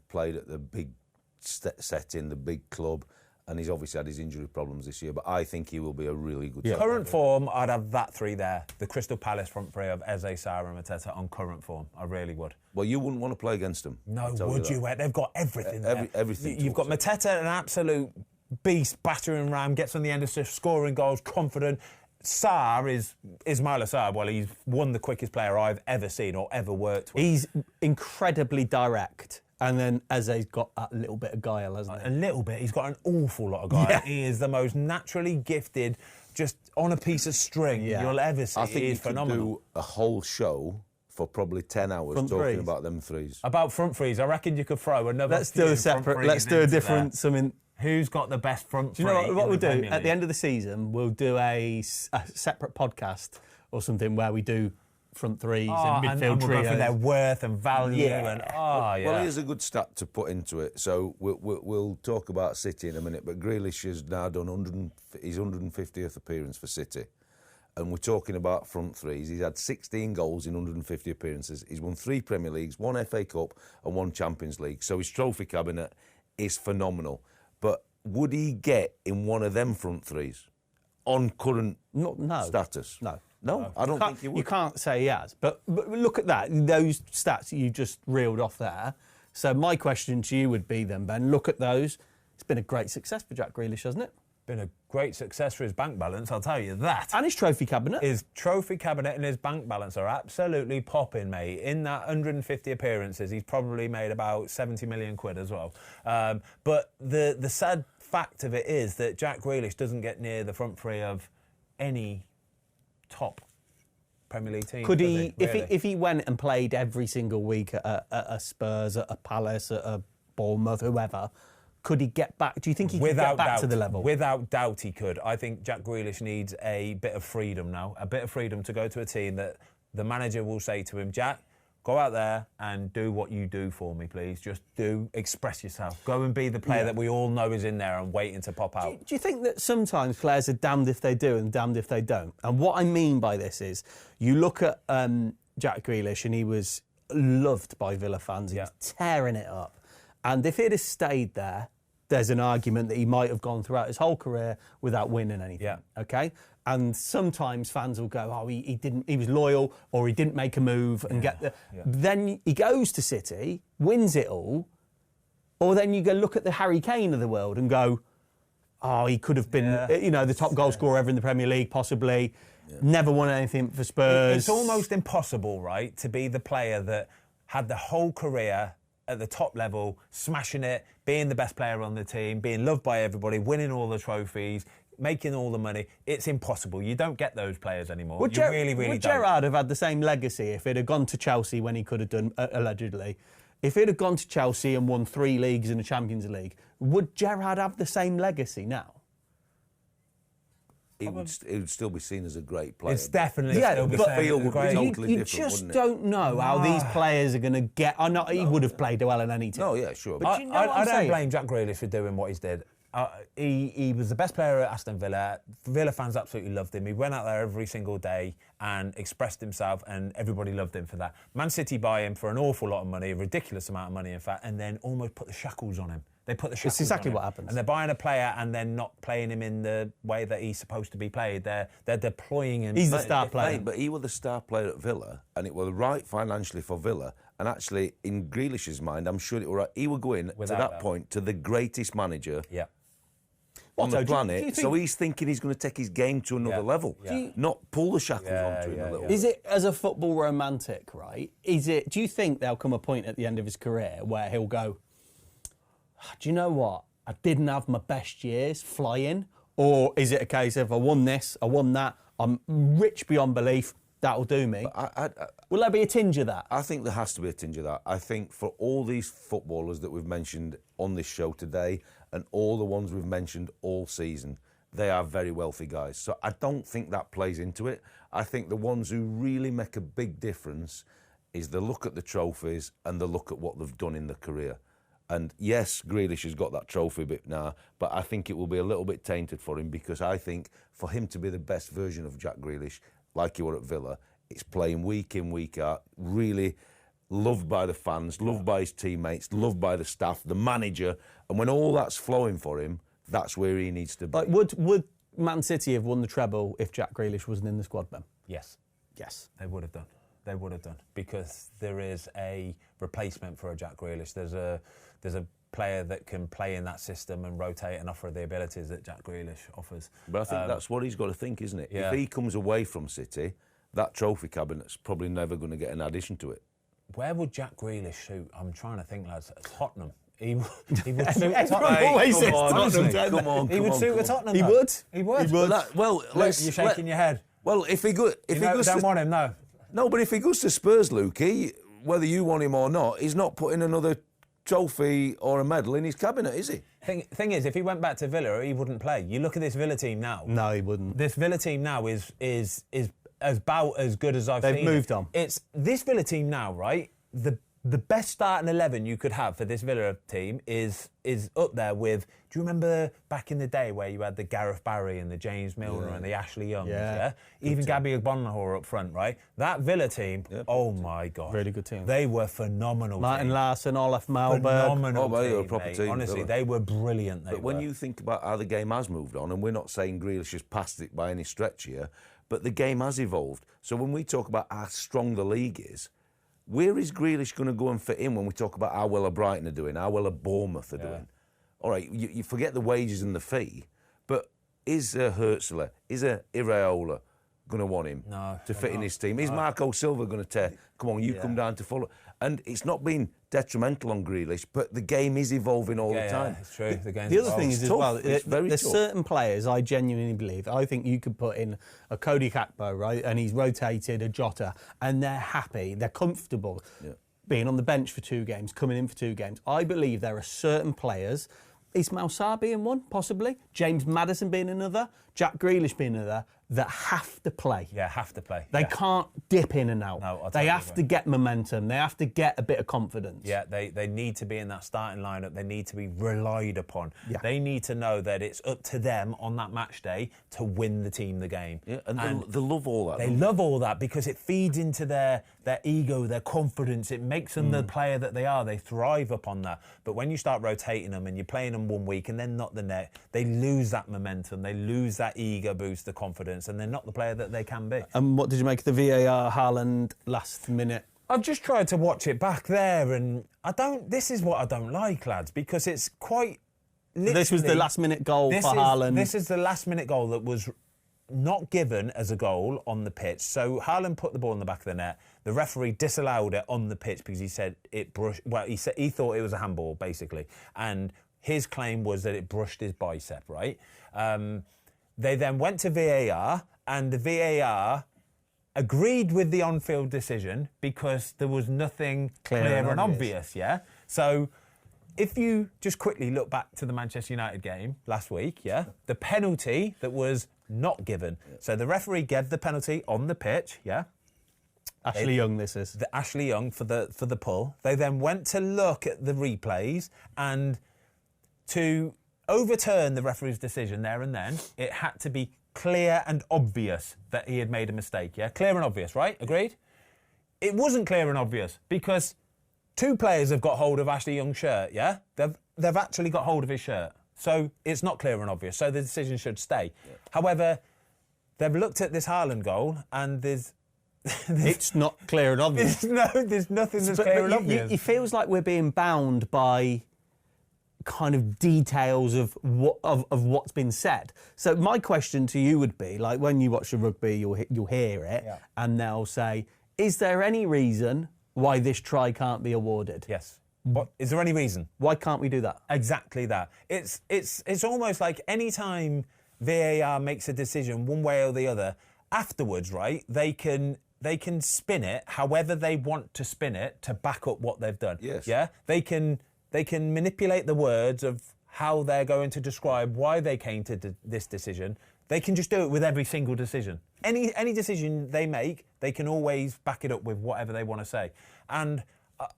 played at the big setting, the big club, and he's obviously had his injury problems this year, but I think he will be a really good striker. Current form, I'd have that three there. The Crystal Palace front three of Eze, Sarr and Mateta on current form. I really would. Well, you wouldn't want to play against them. No, would you? They've got everything there. Everything. You've got Mateta, an absolute beast, battering ram, gets on the end of shift, scoring goals, confident. Sarr is Ismaila Sarr. Well, he's one of the quickest player I've ever seen or ever worked with. He's incredibly direct. And then Eze's got that little bit of guile, hasn't he? A little bit. He's got an awful lot of guile. Yeah. He is the most naturally gifted, just on a piece of string you'll ever see. I think he is phenomenal. could do a whole show for probably 10 hours Front talking threes. about them threes. About front threes, I reckon you could throw another. Let's do a separate. Let's do a different something. Who's got the best front Do three? you know what we'll do Premier at the League? end of the season? We'll do a separate podcast or something where we do front threes and midfield and we'll go trios. through their worth and value and Well, here's a good stat to put into it. So we'll talk about City in a minute, but Grealish has now done his 150th appearance for City. And we're talking about front threes. He's had 16 goals in 150 appearances. He's won 3 Premier Leagues, 1 FA Cup and 1 Champions League. So his trophy cabinet is phenomenal. But would he get in one of them front threes on current status? No, I don't think he would. You can't say he has. But look at that, those stats that you just reeled off there. So my question to you would be then, Ben, look at those. It's been a great success for Jack Grealish, hasn't it? Been a great success for his bank balance, I'll tell you that. And his trophy cabinet. His trophy cabinet and his bank balance are absolutely popping, mate. In that 150 appearances, he's probably made about 70 million quid as well. But the sad fact of it is that Jack Grealish doesn't get near the front three of any top Premier League team. Could he, really? if he went and played every single week at a Spurs, at a Palace, at a Bournemouth, whoever, could he get back? Do you think he could get back to the level? Without doubt he could. I think Jack Grealish needs a bit of freedom now, a bit of freedom to go to a team that the manager will say to him, Jack, go out there and do what you do for me, please. Just express yourself. Go and be the player that we all know is in there and waiting to pop out. Do you think that sometimes players are damned if they do and damned if they don't? And what I mean by this is, you look at Jack Grealish and he was loved by Villa fans. He was tearing it up. And if he'd have stayed there, there's an argument that he might have gone throughout his whole career without winning anything. Yeah. Okay? And sometimes fans will go, oh, he was loyal, or he didn't make a move and get the. Yeah. Then he goes to City, wins it all, or then you go look at the Harry Kane of the world and go, oh, he could have been, the top goal scorer ever in the Premier League, possibly. Yeah. Never won anything for Spurs. It's almost impossible, right, to be the player that had the whole career at the top level, smashing it, being the best player on the team, being loved by everybody, winning all the trophies, making all the money. It's impossible. You don't get those players anymore. Would really would don't. Jarrod have had the same legacy if he'd have gone to Chelsea when he could have done, allegedly? If he'd have gone to Chelsea and won 3 leagues in the Champions League, would Jarrod have the same legacy now? He would still be seen as a great player. It's definitely Yeah, still be but seen as feel a would be great. totally You different, just wouldn't it? don't know how these players are going to get. I know he would have played well in any team. No, yeah, sure. But you know what I I'm don't saying? blame Jack Grealish for doing what he's did. He was the best player at Aston Villa. Villa fans absolutely loved him. He went out there every single day and expressed himself, and everybody loved him for that. Man City buy him for an awful lot of money, a ridiculous amount of money, in fact, and then almost put the shackles on him. They put the shackles It's exactly on him. what happens. And they're buying a player and then not playing him in the way that he's supposed to be played. They're deploying him. He's the star player. But he was the star player at Villa, and it was right financially for Villa. And actually, in Grealish's mind, I'm sure it was right. He would go in Without to that that. point to the greatest manager Yeah. on the Watto, planet. do you So think- he's thinking he's going to take his game to another level, not pull the shackles onto him a little. Is it, as a football romantic, right? Do you think there'll come a point at the end of his career where he'll go, do you know what? I didn't have my best years flying, Or is it a case of I won this, I won that, I'm rich beyond belief, that'll do me? Will there be a tinge of that? I think there has to be a tinge of that. I think for all these footballers that we've mentioned on this show today and all the ones we've mentioned all season, they are very wealthy guys. So I don't think that plays into it. I think the ones who really make a big difference is the look at the trophies and the look at what they've done in their career. And yes, Grealish has got that trophy bit now, but I think it will be a little bit tainted for him because I think for him to be the best version of Jack Grealish, like he were at Villa, it's playing week in, week out, really loved by the fans, loved by his teammates, loved by the staff, the manager. And when all that's flowing for him, that's where he needs to be. Like, would Man City have won the treble if Jack Grealish wasn't in the squad, Ben? Yes. Yes. They would have done. They would have done because there is a replacement for a Jack Grealish. There's a player that can play in that system and rotate and offer the abilities that Jack Grealish offers. But I think that's what he's got to think, isn't it? Yeah. If he comes away from City, that trophy cabinet's probably never going to get an addition to it. Where would Jack Grealish shoot? I'm trying to think, lads. Tottenham. He would suit Everyone Tottenham. always says Honestly, Tottenham, don't come on, they? He would suit with Tottenham. He though. would. He would. He would. Well, You're shaking your head. Well, if he goes Don't want him, no. No, but if he goes to Spurs, Lukey, whether you want him or not, he's not putting another trophy or a medal in his cabinet, is he? Thing is, if he went back to Villa, he wouldn't play. You look at this Villa team now. No, he wouldn't. This Villa team now is about as good as I've seen. They've moved on. It's this Villa team now, right? The best starting 11 you could have for this Villa team is up there with. Do you remember back in the day where you had the Gareth Barry and the James Milner and the Ashley Youngs? Yeah. Even Gabby Agbonlahor up front, right? That Villa team. Oh my God, really good team. They were phenomenal. Martin team. Larson, Olaf Malberg. Phenomenal. They were a team, proper mate. team. Honestly, they were brilliant. But when you think about how the game has moved on, and we're not saying Grealish has passed it by any stretch here, but the game has evolved. So when we talk about how strong the league is, where is Grealish going to go and fit in when we talk about how well a Brighton are doing, how well a Bournemouth are doing? All right, you forget the wages and the fee, but is Hertzler, is Iraola going to want him to fit in his team? Is Marco Silva going to tear, come on, you come down to follow? And it's not been detrimental on Grealish, but the game is evolving all the time. Yeah, it's true. The other thing is as well, there's tough. certain players I genuinely believe, I think you could put in a Cody Gakpo, right, and he's rotated a Jota, and they're happy, they're comfortable being on the bench for 2 games, coming in for 2 games. I believe there are certain players, Ismail Sarr being one, possibly, James Maddison being another, Jack Grealish being another, that have to play. Yeah, have to play. They can't dip in and out. No, they have to get momentum. They have to get a bit of confidence. Yeah, they need to be in that starting lineup. They need to be relied upon. Yeah. They need to know that it's up to them on that match day to win the team the game. Yeah, and they love all that. They love all that because it feeds into their ego, their confidence. It makes them the player that they are. They thrive upon that. But when you start rotating them and you're playing them one week and then not the next, they lose that momentum. They lose that ego boost, the confidence, and they're not the player that they can be. And what did you make of the VAR Haaland last minute? I've just tried to watch it back there, and this is what I don't like, lads, because it's quite This was the last minute goal for Haaland. This is the last minute goal that was not given as a goal on the pitch. So Haaland put the ball in the back of the net. The referee disallowed it on the pitch because he said it brushed. Well, he thought it was a handball, basically, and his claim was that it brushed his bicep. Right. They then went to VAR, and the VAR agreed with the on-field decision because there was nothing clear and obvious. Yeah. So if you just quickly look back to the Manchester United game last week, the penalty that was not given. So the referee gave the penalty on the pitch, Ashley Young, this is. The Ashley Young for the pull. They then went to look at the replays, and to overturn the referee's decision there and then, it had to be clear and obvious that he had made a mistake, Clear and obvious, right? Agreed? It wasn't clear and obvious because 2 players have got hold of Ashley Young's shirt, They've actually got hold of his shirt. So it's not clear and obvious, so the decision should stay. Yeah. However, they've looked at this Haaland goal and there's it's not clear and obvious. There's nothing that's clear and obvious. It feels like we're being bound by kind of details of what's been said. So my question to you would be, like, when you watch the rugby, you'll hear it, and they'll say, is there any reason why this try can't be awarded? Yes. What, is there any reason? Why can't we do that? Exactly that. It's almost like any time VAR makes a decision one way or the other, afterwards, right, they can spin it however they want to spin it to back up what they've done. Yes. Yeah? They can manipulate the words of how they're going to describe why they came to this decision. They can just do it with every single decision. Any decision they make, they can always back it up with whatever they want to say. And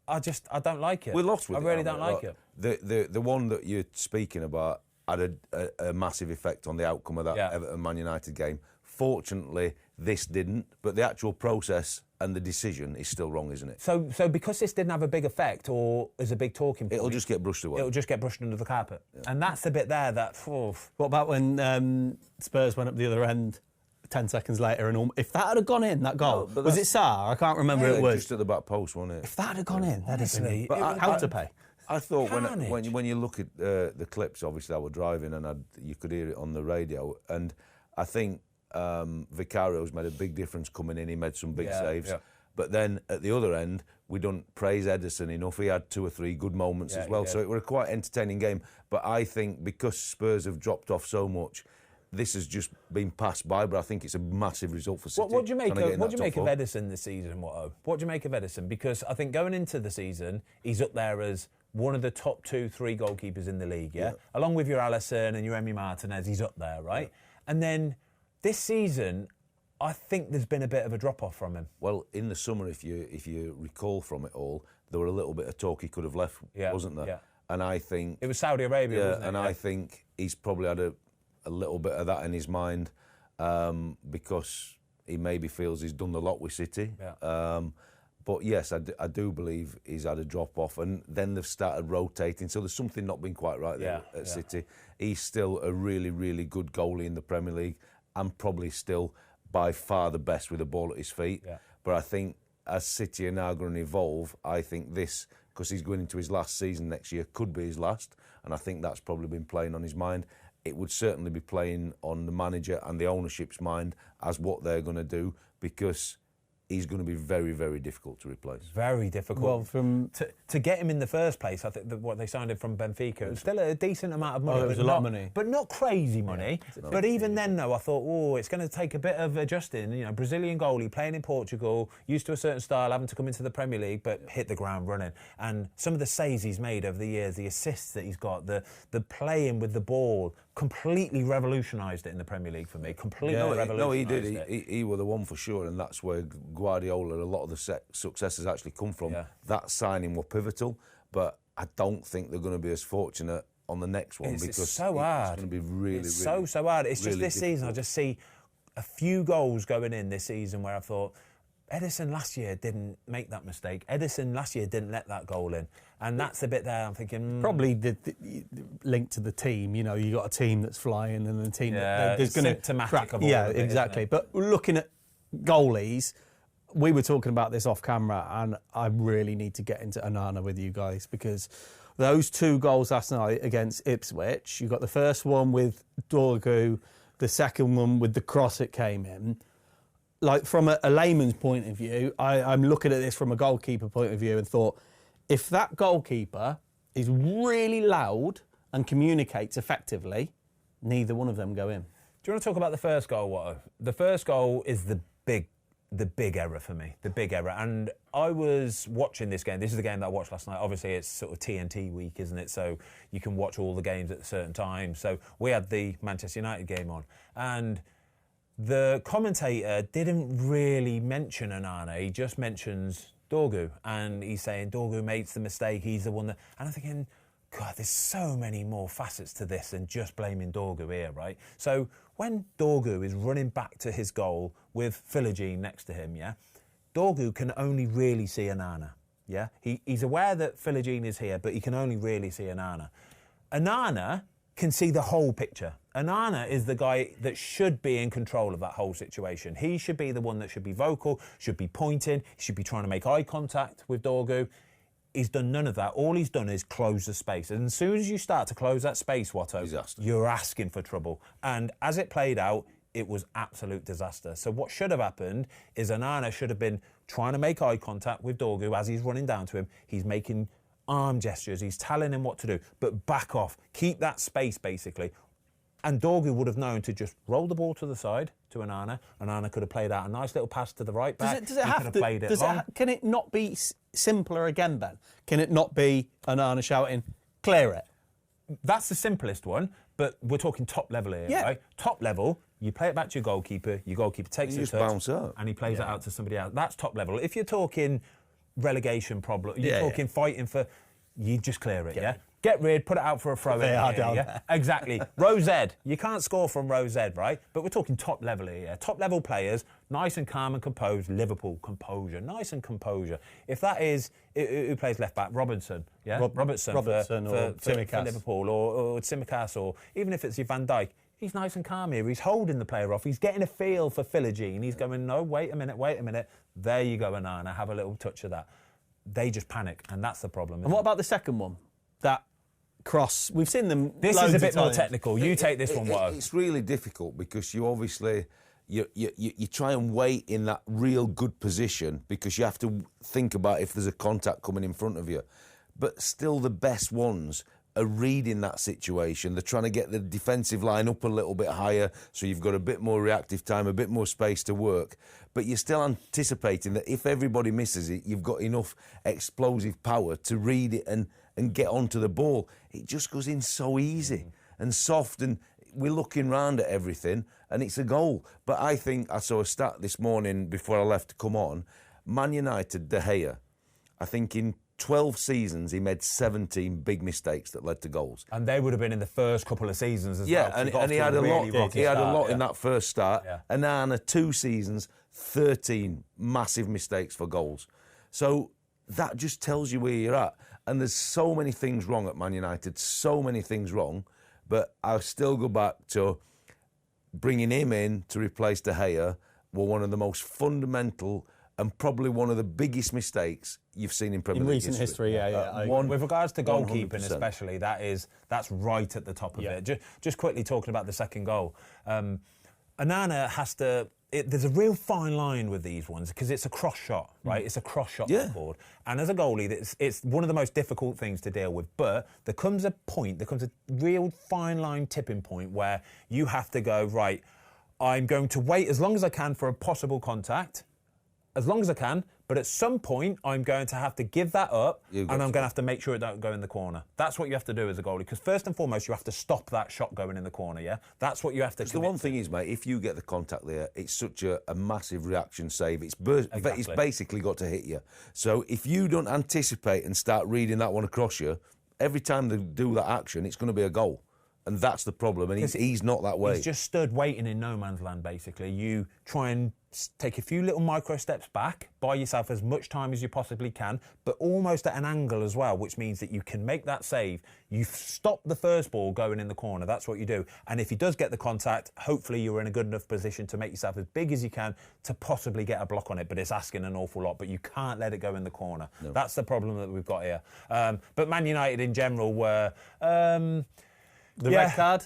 I don't like it. We're lost with it. I really don't like it. The one that you're speaking about had a massive effect on the outcome of that Everton-Man United game. Fortunately, this didn't, but the actual process and the decision is still wrong, isn't it? So because this didn't have a big effect or is a big talking point... It'll just get brushed away. It'll just get brushed under the carpet. Yeah. And that's the bit there that... What about when Spurs went up the other end 10 seconds later and if that had gone in, that goal... No, was it Sarr? I can't remember who it was. Just at the back post, wasn't it? If that had gone in, that'd have been... How to pay? I thought when you look at the clips, obviously I was driving and you could hear it on the radio, and I think Vicario's made a big difference coming in. He made some big saves. Yeah. But then at the other end, we don't praise Ederson enough. He had 2 or 3 good moments as well. So it was a quite entertaining game. But I think because Spurs have dropped off so much, this has just been passed by. But I think it's a massive result for City. What do you make of Ederson this season, Watto? What do you make of Ederson? Because I think going into the season, he's up there as one of the top 2-3 goalkeepers in the league, yeah? Along with your Alisson and your Emi Martinez, he's up there, right? Yeah. And then this season, I think there's been a bit of a drop-off from him. Well, in the summer, if you recall from it all, there were a little bit of talk he could have left, wasn't there? Yeah. And I think... It was Saudi Arabia, wasn't it? And I think he's probably had a little bit of that in his mind because he maybe feels he's done a lot with City. Yeah. But yes, I do believe he's had a drop-off, and then they've started rotating, so there's something not been quite right there at City. He's still a really, really good goalie in the Premier League, and probably still by far the best with the ball at his feet. Yeah. But I think as City are now going to evolve, I think this, because he's going into his last season next year, could be his last, and I think that's probably been playing on his mind. It would certainly be playing on the manager and the ownership's mind as what they're going to do, because he's going to be very, very difficult to replace. Very difficult. Well, to get him in the first place, I think what they signed him from Benfica, it was still a decent amount of money. It was a lot of money. But not crazy money. Yeah. But even then, though, I thought, it's going to take a bit of adjusting. You know, Brazilian goalie, playing in Portugal, used to a certain style, having to come into the Premier League, but hit the ground running. And some of the saves he's made over the years, the assists that he's got, the playing with the ball, completely revolutionised it in the Premier League for me. Completely revolutionised it. No, he did. He was the one for sure, and that's where Guardiola, a lot of the successes actually come from. Yeah. That signing were pivotal, but I don't think they're going to be as fortunate on the next one because it's so hard. It's going to be really so hard. It's really just this season, I just see a few goals going in this season where I thought, Ederson last year didn't make that mistake. Ederson last year didn't let that goal in. And that's the bit there I'm thinking... Probably the link to the team. You know, you got a team that's flying and a team there's going to symptomatic of all of it, exactly. But looking at goalies, we were talking about this off camera, and I really need to get into Onana with you guys, because those 2 goals last night against Ipswich, you got the first one with Dorgu, the second one with the cross that came in. Like, from a layman's point of view, I'm looking at this from a goalkeeper point of view and thought, if that goalkeeper is really loud and communicates effectively, neither one of them go in. Do you want to talk about the first goal, Watto? The first goal is the big error for me, the big error. And I was watching this game. This is the game that I watched last night. Obviously, it's sort of TNT week, isn't it? So you can watch all the games at a certain time. So we had the Manchester United game on, and the commentator didn't really mention Onana. He just mentions Dorgu, and he's saying Dorgu makes the mistake. He's the one that... And I'm thinking, God, there's so many more facets to this than just blaming Dorgu here, right? So when Dorgu is running back to his goal with Philogene next to him, Dorgu can only really see Onana, He's aware that Philogene is here, but he can only really see Onana. Onana can see the whole picture. Onana is the guy that should be in control of that whole situation. He should be the one that should be vocal, should be pointing, should be trying to make eye contact with Dorgu. He's done none of that. All he's done is close the space. And as soon as you start to close that space, Watto, you're asking for trouble. And as it played out, it was absolute disaster. So what should have happened is Onana should have been trying to make eye contact with Dorgu as he's running down to him. He's making arm gestures. He's telling him what to do. But back off. Keep that space, basically. And Dorgu would have known to just roll the ball to the side to Onana. Onana could have played out a nice little pass to the right back. Does it have to? Can it not be simpler again, Ben? Can it not be Onana shouting, clear it? That's the simplest one, but we're talking top level here, right? Top level, you play it back to your goalkeeper takes it bounce up, and he plays it out to somebody else. That's top level. If you're talking relegation problem, you're talking fighting for, you just clear it, Get rid, put it out for a throw-in. They are down there. Exactly. Row Z. You can't score from row Z, right? But we're talking top level here. Top level players, nice and calm and composed. Liverpool, composure. Nice and composure. If that is, who plays left back? Robertson, Robertson or for Liverpool, or Tsimikas, or even if it's your Van Dijk. He's nice and calm here. He's holding the player off. He's getting a feel for Philogene. He's going, no, wait a minute. There you go, Onana. Have a little touch of that. They just panic, and that's the problem. And what about the second one? That cross. We've seen them. This is a bit more technical. You take this one, Watto. It's really difficult because you obviously you try and wait in that real good position because you have to think about if there's a contact coming in front of you. But still, the best ones are reading that situation. They're trying to get the defensive line up a little bit higher so you've got a bit more reactive time, a bit more space to work. But you're still anticipating that if everybody misses it, you've got enough explosive power to read it and get onto the ball. It just goes in so easy and soft, and we're looking round at everything, and it's a goal. But I think I saw a stat this morning before I left to come on. Man United, De Gea, I think in 12 seasons he made 17 big mistakes that led to goals. And they would have been in the first couple of seasons as well. Yeah, and he had a lot. He had a lot in that first start. Yeah. And now in 2 seasons, 13 massive mistakes for goals. So that just tells you where you're at. And there's so many things wrong at Man United, so many things wrong. But I'll still go back to bringing him in to replace De Gea were one of the most fundamental and probably one of the biggest mistakes you've seen in Premier League recent history. With regards to goalkeeping 100%. especially, that's right at the top of it. Just quickly talking about the second goal. Onana has to... there's a real fine line with these ones because it's a cross shot, right? It's a cross shot board. And as a goalie, it's one of the most difficult things to deal with. But there comes a real fine line tipping point where you have to go, right, I'm going to wait as long as I can for a possible contact, as long as I can, but at some point I'm going to have to give that up and I'm going to have to make sure it don't go in the corner. That's what you have to do as a goalie, because first and foremost you have to stop that shot going in the corner, That's what you have to do. The one thing is, mate, if you get the contact there, it's such a massive reaction save. It's basically got to hit you. So if you don't anticipate and start reading that one across you, every time they do that action, it's going to be a goal. And that's the problem, and he's not that way. He's just stood waiting in no man's land, basically. You try and take a few little micro steps back, buy yourself as much time as you possibly can, but almost at an angle as well, which means that you can make that save. You stop the first ball going in the corner. That's what you do. And if he does get the contact, hopefully you're in a good enough position to make yourself as big as you can to possibly get a block on it, but it's asking an awful lot, but you can't let it go in the corner. No. That's the problem that we've got here. But Man United in general were... The red card?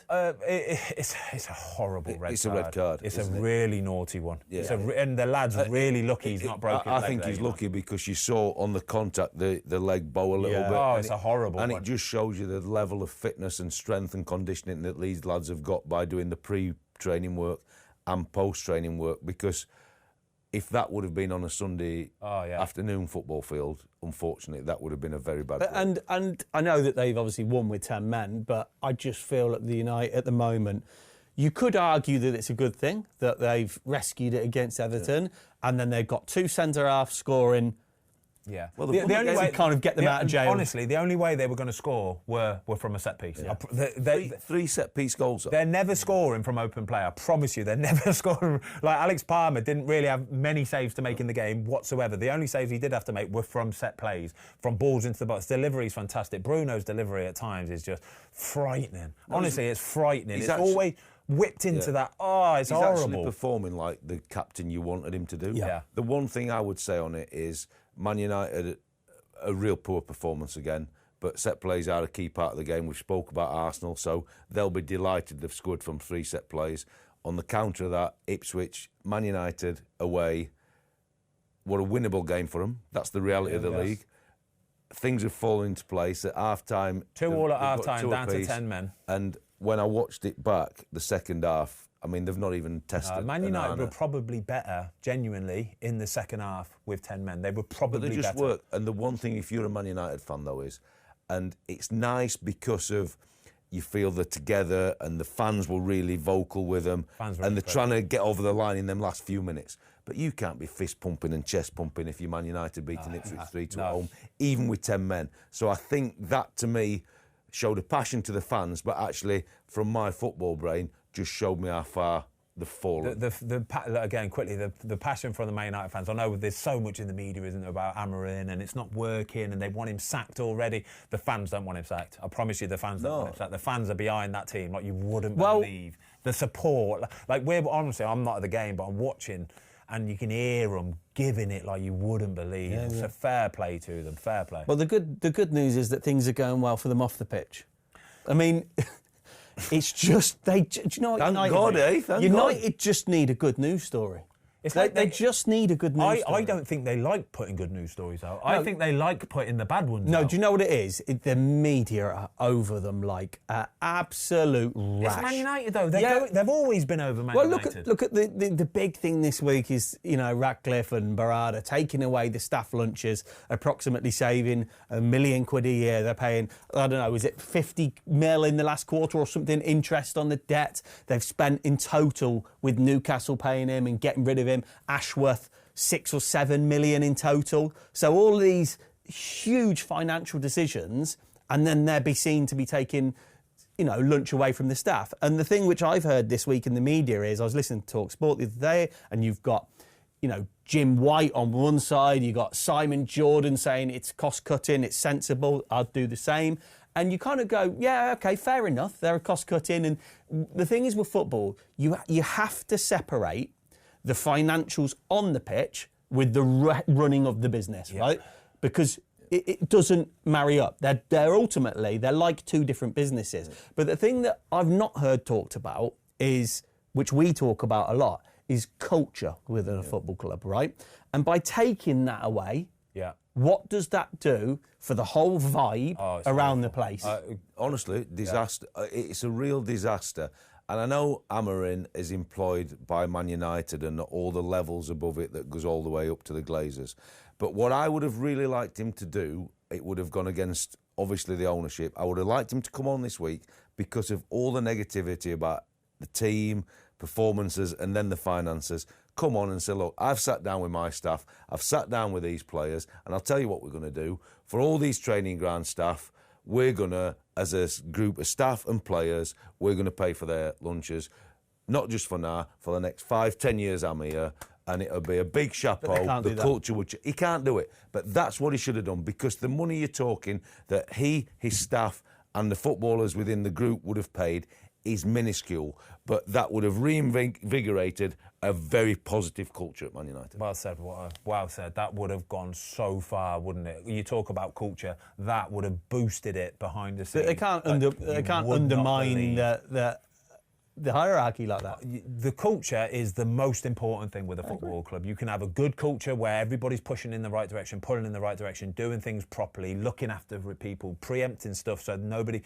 It's a horrible red card. It's a red card. It's a really naughty one. Yeah. And the lad's really lucky he's not broken. I think he's lucky because you saw on the contact the leg bow a little bit. Oh, it's a horrible one. And it just shows you the level of fitness and strength and conditioning that these lads have got by doing the pre-training work and post-training work, because if that would have been on a Sunday afternoon football field, unfortunately, that would have been a very bad goal. And I know that they've obviously won with 10 men, but I just feel at the United at the moment, you could argue that it's a good thing that they've rescued it against Everton, and then they've got 2 centre-halves scoring. Yeah. Well, the only way to kind of get them out of jail. Honestly, the only way they were going to score were from a set piece. Yeah. Three set piece goals. They're never scoring from open play. I promise you, they're never scoring. Like Alex Palmer didn't really have many saves to make in the game whatsoever. The only saves he did have to make were from set plays, from balls into the box. Delivery is fantastic. Bruno's delivery at times is just frightening. Honestly, it's frightening. It's always whipped into that. Oh, it's horrible. He's actually performing like the captain you wanted him to do. Yeah. The one thing I would say on it is Man United, a real poor performance again, but set plays are a key part of the game. We've spoke about Arsenal, so they'll be delighted they've scored from 3 set plays. On the counter of that, Ipswich, Man United away, what a winnable game for them. That's the reality of the league. Things have fallen into place at half-time. 2-2 at half-time, down to 10 men. And when I watched it back, the second half, I mean, they've not even tested. Man United were probably better, genuinely, in the second half with 10 men. They were probably better. But they just better. work. And the one thing, if you're a Man United fan, though, is, and it's nice because of you feel they're together and the fans were really vocal with them and they're trying to get over the line in them last few minutes. But you can't be fist pumping and chest pumping if you're Man United beating Ipswich 3-2 at home, even with 10 men. So I think that, to me, showed a passion to the fans, but actually, from my football brain, just showed me how far they've fallen. Again, quickly, the passion from the Man United fans. I know there's so much in the media, isn't there, about Amorim, and it's not working, and they want him sacked already. The fans don't want him sacked. I promise you, the fans don't want him sacked. The fans are behind that team like you wouldn't believe. The support. Like, honestly, I'm not at the game, but I'm watching, and you can hear them giving it like you wouldn't believe. Yeah, it's a fair play to them, fair play. Well, the good news is that things are going well for them off the pitch. I mean, it's just do you know what? Thank God, United just need a good news story. It's like they just need a good news story. I don't think they like putting good news stories out. I think they like putting the bad ones out. No, do you know what it is? The media are over them like an absolute rash. It's Man United, though. They've always been over Man United. Look at the big thing this week is, Ratcliffe and Barada taking away the staff lunches, approximately saving £1 million a year. They're paying, I don't know, is it 50 mil in the last quarter or something, interest on the debt they've spent in total with Newcastle paying him and getting rid of him. Ashworth, 6 or 7 million in total. So all of these huge financial decisions, and then they'll be seen to be taking, lunch away from the staff. And the thing which I've heard this week in the media is, I was listening to Talk Sport the other day, and you've got, Jim White on one side, you've got Simon Jordan saying it's cost cutting, it's sensible, I'd do the same. And you kind of go, yeah, okay, fair enough, they're a cost cutting. And the thing is with football, you have to separate the financials on the pitch with the running of the business, right? Because it doesn't marry up. They're ultimately, they're like two different businesses. But the thing that I've not heard talked about is, which we talk about a lot, is culture within a football club, right? And by taking that away, what does that do for the whole vibe around the place? Honestly, disaster. It's a real disaster. And I know Amorim is employed by Man United and all the levels above it that goes all the way up to the Glazers. But what I would have really liked him to do, it would have gone against, obviously, the ownership. I would have liked him to come on this week because of all the negativity about the team, performances, and then the finances. Come on and say, look, I've sat down with my staff, I've sat down with these players, and I'll tell you what we're going to do. For all these training ground staff, we're going to, as a group of staff and players, we're going to pay for their lunches, not just for now, for the next 5-10 years I'm here, and it'll be a big chapeau. The culture would... He can't do it, but that's what he should have done, because the money you're talking that he, his staff, and the footballers within the group would have paid is minuscule, but that would have reinvigorated a very positive culture at Man United. Well said, well said. That would have gone so far, wouldn't it? You talk about culture, that would have boosted it behind the scenes. They can't undermine the hierarchy like that. The culture is the most important thing with a football club. You can have a good culture where everybody's pushing in the right direction, pulling in the right direction, doing things properly, looking after people, preempting stuff so nobody...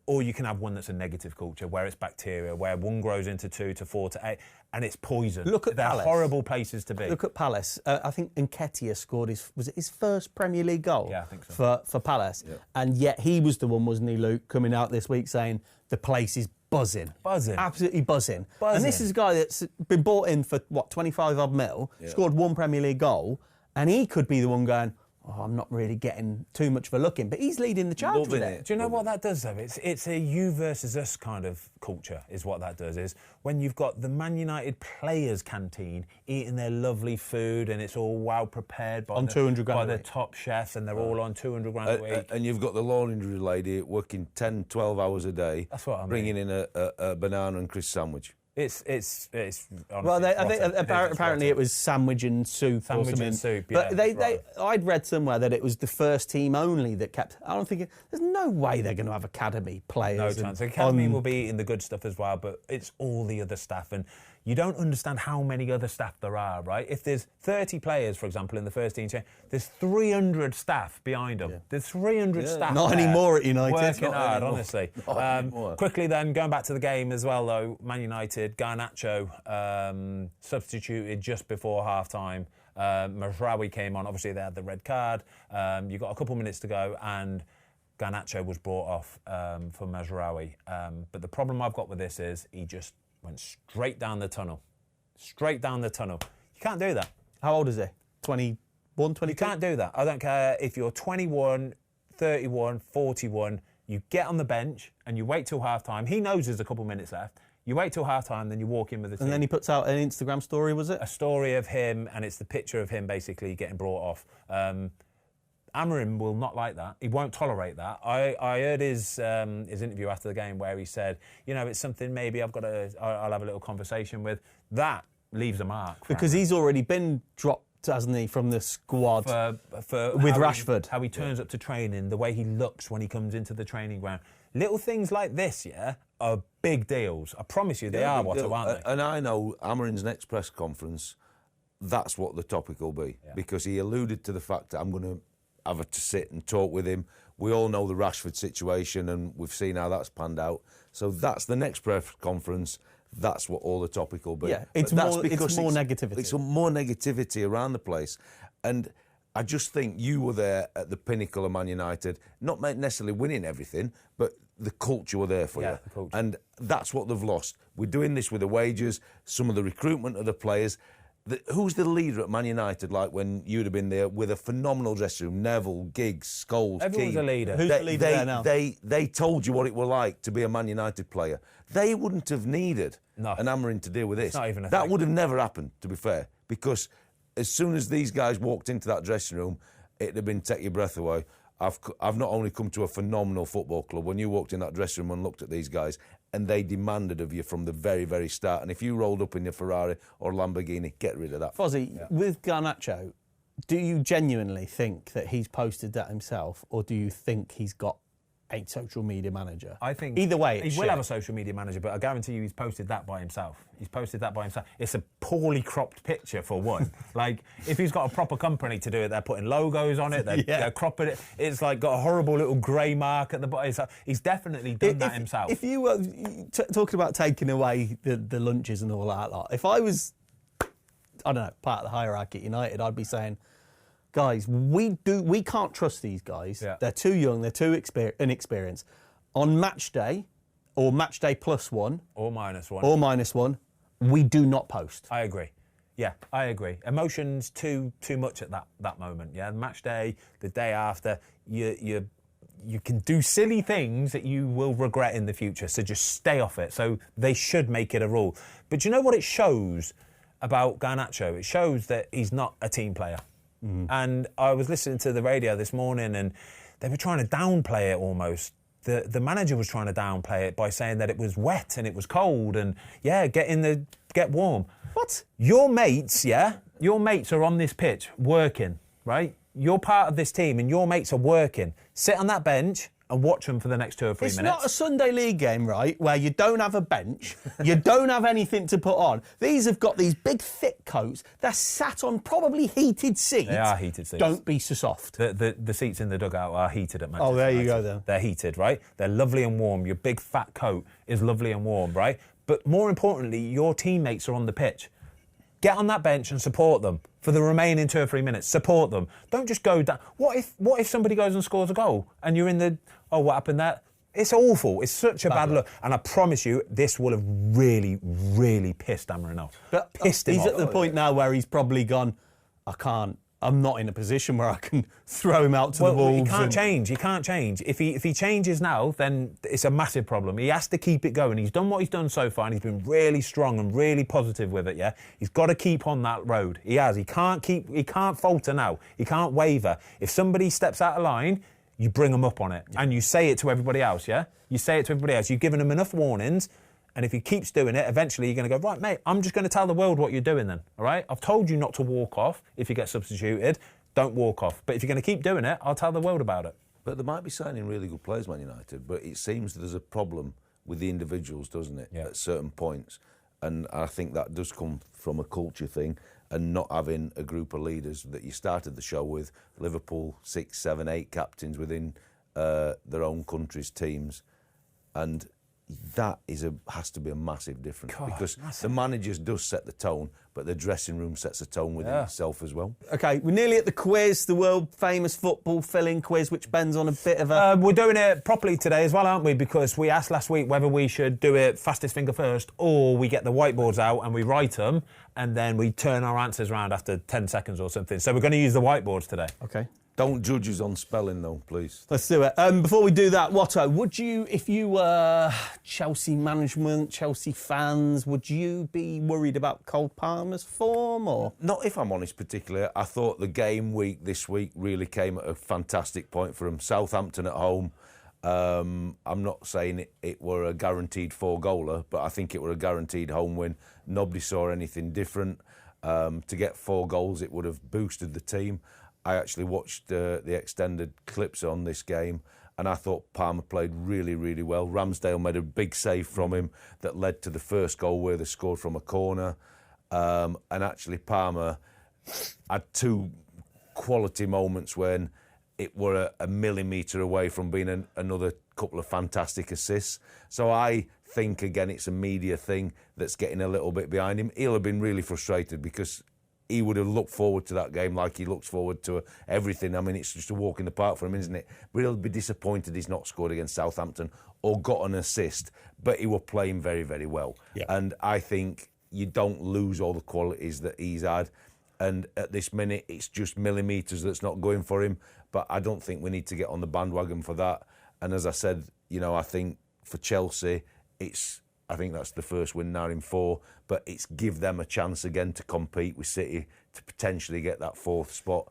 Or you can have one that's a negative culture, where it's bacteria, where one grows into 2 to 4 to 8, and it's poison. Look at Palace. They're horrible places to be. Look at Palace. I think Nketiah scored his first Premier League goal? Yeah, I think so. For Palace. Yeah. And yet he was the one, wasn't he, Luke, coming out this week saying the place is buzzing. Buzzing. Absolutely buzzing. And this is a guy that's been bought in for, 25-odd mil, scored one Premier League goal, and he could be the one going... I'm not really getting too much of a look in, but he's leading the charge with it. Do you know what that does, though? It's a you versus us kind of culture, is what that does, is when you've got the Man United players' canteen eating their lovely food and it's all well prepared by the top chefs, and they're all on 200 grand a week. And you've got the laundry lady working 10, 12 hours a day, That's what I mean. Bringing in a banana and crisp sandwich. It's honestly, well, I think apparently it was sandwich and soup. Sandwich and soup, yeah. But I'd read somewhere that it was the first team only that kept. I'm thinking, there's no way they're going to have academy players. No chance. Academy will be eating the good stuff as well, but it's all the other staff, and you don't understand how many other staff there are, right? If there's 30 players, for example, in the first team, there's 300 staff behind them. There's 300 staff. Not anymore at United. Working hard, anymore. honestly. Not anymore. Quickly then, going back to the game as well, though, Man United, Garnacho substituted just before half-time. Mazraoui came on. Obviously, they had the red card. You got a couple minutes to go, and Garnacho was brought off for Mazraoui. But the problem I've got with this is he just went straight down the tunnel. Straight down the tunnel. You can't do that. How old is he? 21, 22? You can't do that. I don't care if you're 21, 31, 41, you get on the bench and you wait till half-time. He knows there's a couple minutes left. You wait till half-time, then you walk in with the team. And then he puts out an Instagram story, was it? A story of him, and it's the picture of him basically getting brought off. Amorim will not like that. He won't tolerate that. I heard his interview after the game where he said, it's something maybe I'll have a little conversation with. That leaves a mark. Because he's already been dropped, hasn't he, from the squad with Rashford. How he turns up to training, the way he looks when he comes into the training ground. Little things like this, are big deals. I promise you they are, Watto, aren't they? And I know Amorim's next press conference, that's what the topic will be. Yeah. Because he alluded to the fact that I'm going to have to sit and talk with him. We all know the Rashford situation and we've seen how that's panned out. So that's the next press conference. That's what all the topic will be. Yeah, it's more negativity. It's more negativity around the place. And I just think you were there at the pinnacle of Man United, not necessarily winning everything, but the culture were there for you. The culture. And that's what they've lost. We're doing this with the wages, some of the recruitment of the players. Who's the leader at Man United like when you'd have been there with a phenomenal dressing room? Neville, Giggs, Scholes, Everyone's Keane. a leader. Who's the leader there now? They told you what it was like to be a Man United player. They wouldn't have needed an Amorim to deal with this. It's not even a that thing. would have never happened, to be fair, because as soon as these guys walked into that dressing room, it'd have been take your breath away. I've not only come to a phenomenal football club. When you walked in that dressing room and looked at these guys, and they demanded of you from the very, very start. And if you rolled up in your Ferrari or Lamborghini, get rid of that. Fozzie, with Garnacho, do you genuinely think that he's posted that himself, or do you think he's got a social media manager? I think either way, he will have a social media manager, but I guarantee you he's posted that by himself. It's a poorly cropped picture for one. Like, if he's got a proper company to do it, they're putting logos on it, they're cropping it. It's like got a horrible little grey mark at the bottom. He's definitely done that himself. If you were talking about taking away the lunches and all that lot, if I was, I don't know, part of the hierarchy at United, I'd be saying, guys, we can't trust these guys. Yeah. They're too young. They're too inexperienced. On match day, or match day +1, or -1, we do not post. I agree. Yeah, I agree. Emotions too much at that moment. Yeah, match day, the day after, you can do silly things that you will regret in the future. So just stay off it. So they should make it a rule. But do you know what it shows about Garnacho? It shows that he's not a team player. Mm-hmm. And I was listening to the radio this morning and they were trying to downplay it almost. The manager was trying to downplay it by saying that it was wet and it was cold and, get warm. What? Your mates are on this pitch working, right? You're part of this team and your mates are working. Sit on that bench and watch them for the next 2 or 3 minutes. It's not a Sunday league game, right, where you don't have a bench, you don't have anything to put on. These have got these big, thick coats. They're sat on probably heated seats. They are heated seats. Don't be so soft. The seats in the dugout are heated at Manchester Oh, there you United. go, then. They're heated, right? They're lovely and warm. Your big, fat coat is lovely and warm, right? But more importantly, your teammates are on the pitch. Get on that bench and support them for the remaining 2 or 3 minutes. Support them. Don't just go down. What if somebody goes and scores a goal and you're in the, what happened there? It's awful. It's such a bad look. And I promise you, this will have really, really pissed Amorim off. But pissed him he's off. at the point now where he's probably gone, I'm not in a position where I can throw him out to the wolves. He can't change. If he changes now, then it's a massive problem. He has to keep it going. He's done what he's done so far, and he's been really strong and really positive with it. Yeah, he's got to keep on that road. He has. He can't falter now. He can't waver. If somebody steps out of line, you bring them up on it, and you say it to everybody else. Yeah, you say it to everybody else. You've given him enough warnings. And if he keeps doing it, eventually you're going to go, right, mate, I'm just going to tell the world what you're doing then, all right? I've told you not to walk off if you get substituted. Don't walk off. But if you're going to keep doing it, I'll tell the world about it. But they might be signing really good players, Man United, but it seems there's a problem with the individuals, doesn't it, at certain points. And I think that does come from a culture thing and not having a group of leaders that you started the show with. Liverpool, 6, 7, 8 captains within their own country's teams. And that has to be a massive difference because the managers does set the tone, but the dressing room sets the tone within itself as well. OK, we're nearly at the quiz, the world-famous football fill-in quiz, which Ben's on a bit of a... We're doing it properly today as well, aren't we? Because we asked last week whether we should do it fastest finger first or we get the whiteboards out and we write them and then we turn our answers around after 10 seconds or something. So we're going to use the whiteboards today. OK. Don't judge us on spelling, though, please. Let's do it. Before we do that, Watto, would you, if you were Chelsea management, Chelsea fans, would you be worried about Cole Palmer's form? Or not, if I'm honest, particularly. I thought the game week this week really came at a fantastic point for him. Southampton at home. I'm not saying it were a guaranteed 4-goaler, but I think it were a guaranteed home win. Nobody saw anything different. To get 4 goals, it would have boosted the team. I actually watched the extended clips on this game and I thought Palmer played really, really well. Ramsdale made a big save from him that led to the first goal where they scored from a corner. And actually Palmer had 2 quality moments when it were a millimetre away from being another couple of fantastic assists. So I think, again, it's a media thing that's getting a little bit behind him. He'll have been really frustrated because he would have looked forward to that game like he looks forward to everything. I mean, it's just a walk in the park for him, isn't it? But he'll be disappointed he's not scored against Southampton or got an assist, but he was playing very, very well. Yeah. And I think you don't lose all the qualities that he's had. And at this minute, it's just millimetres that's not going for him. But I don't think we need to get on the bandwagon for that. And as I said, I think for Chelsea, I think that's the first win now in 4, but it's give them a chance again to compete with City to potentially get that 4th spot.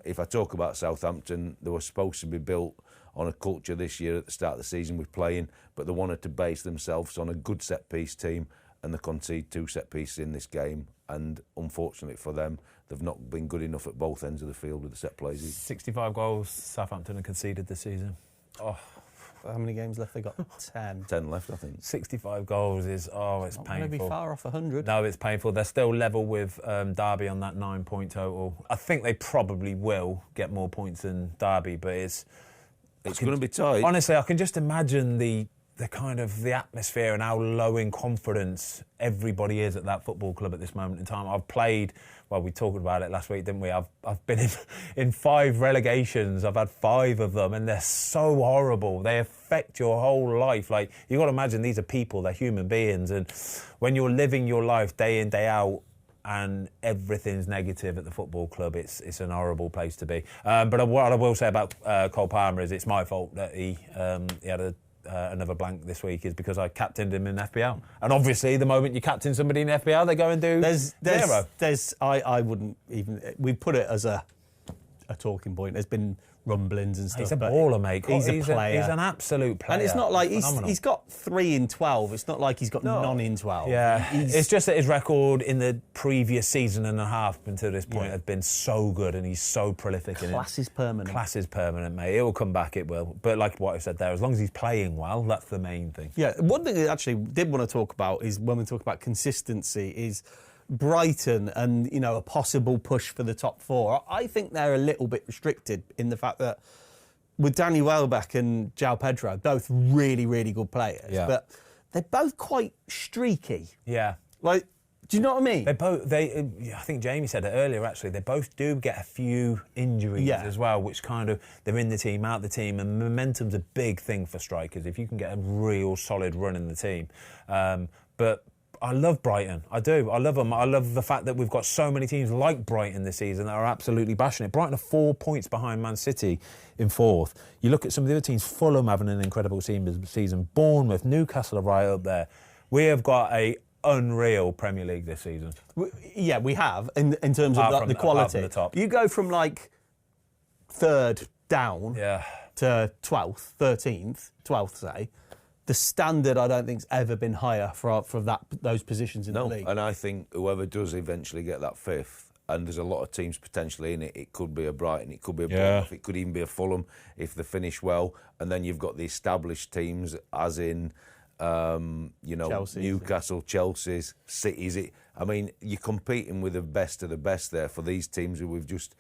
If I talk about Southampton, they were supposed to be built on a culture this year at the start of the season with playing, but they wanted to base themselves on a good set-piece team, and they conceded 2 set-pieces in this game. And unfortunately for them, they've not been good enough at both ends of the field with the set plays. 65 goals Southampton have conceded this season. Oh. How many games left? They got 10. 10 left, I think. 65 goals is, it's not painful. Not going to be far off 100. No, it's painful. They're still level with Derby on that 9-point total. I think they probably will get more points than Derby, but it's going to be tight. Honestly, I can just imagine the kind of the atmosphere and how low in confidence everybody is at that football club at this moment in time. I've played, well, we talked about it last week, didn't we? I've been in 5 relegations. I've had 5 of them, and they're so horrible. They affect your whole life. Like, you've got to imagine these are people, they're human beings, and when you're living your life day in, day out, and everything's negative at the football club, it's an horrible place to be. But what I will say about Cole Palmer is it's my fault that he had another blank this week is because I captained him in FPL. And obviously, the moment you captain somebody in FPL, they go and do zero. I wouldn't even... We put it as a talking point. There's been rumblings and stuff. He's a baller, mate. He's a player. He's an absolute player. And it's not like he's got 3 in 12. It's not like he's got none in 12. Yeah, it's just that his record in the previous season and a half until this point had been so good, and he's so prolific. Class is permanent. Class is permanent, mate. It will come back, it will. But like what I said there, as long as he's playing well, that's the main thing. Yeah, one thing I actually did want to talk about is when we talk about consistency is Brighton and, a possible push for the top 4. I think they're a little bit restricted in the fact that with Danny Welbeck and Joao Pedro, both really, really good players, but they're both quite streaky. Yeah. Like, do you know what I mean? I think Jamie said it earlier, actually, they both do get a few injuries as well, which kind of, they're in the team, out the team, and momentum's a big thing for strikers, if you can get a real solid run in the team. But I love Brighton. I do. I love them. I love the fact that we've got so many teams like Brighton this season that are absolutely bashing it. Brighton are 4 points behind Man City in 4th. You look at some of the other teams, Fulham having an incredible season, Bournemouth, Newcastle are right up there. We have got a unreal Premier League this season. Yeah, we have, in terms of the quality. The top. You go from, 3rd down to 12th, 13th, 12th, say. The standard, I don't think, has ever been higher for those positions in the league. And I think whoever does eventually get that 5th, and there's a lot of teams potentially in it, it could be a Brighton, it could be a Bournemouth, it could even be a Fulham if they finish well. And then you've got the established teams, as in Chelsea's, Newcastle, Chelsea's, City's. I mean, you're competing with the best of the best there for these teams who we've just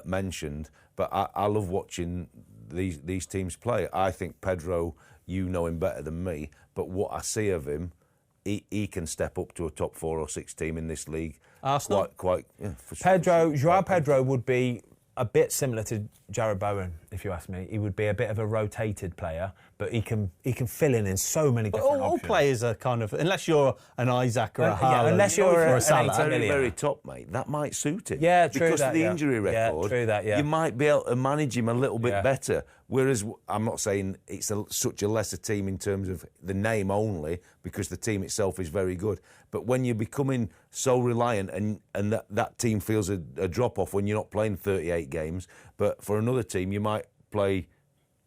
mentioned. But I love watching these teams play. I think Pedro, you know him better than me, but what I see of him, he can step up to a top 4 or 6 team in this league. Arsenal? Joao Pedro would be a bit similar to Jarrod Bowen, if you ask me. He would be a bit of a rotated player, but he can fill in so many different all options. Players are kind of, unless you're an Isaac or a Haaland, unless you're or a an Salah. Very top, mate. That might suit him. Yeah, true because that, of the yeah. injury record. Yeah, true that, yeah. You might be able to manage him a little bit Yeah. better. Whereas I'm not saying it's such a lesser team in terms of the name only, because the team itself is very good. But when you're becoming so reliant and that team feels a drop-off when you're not playing 38 games, but for another team you might play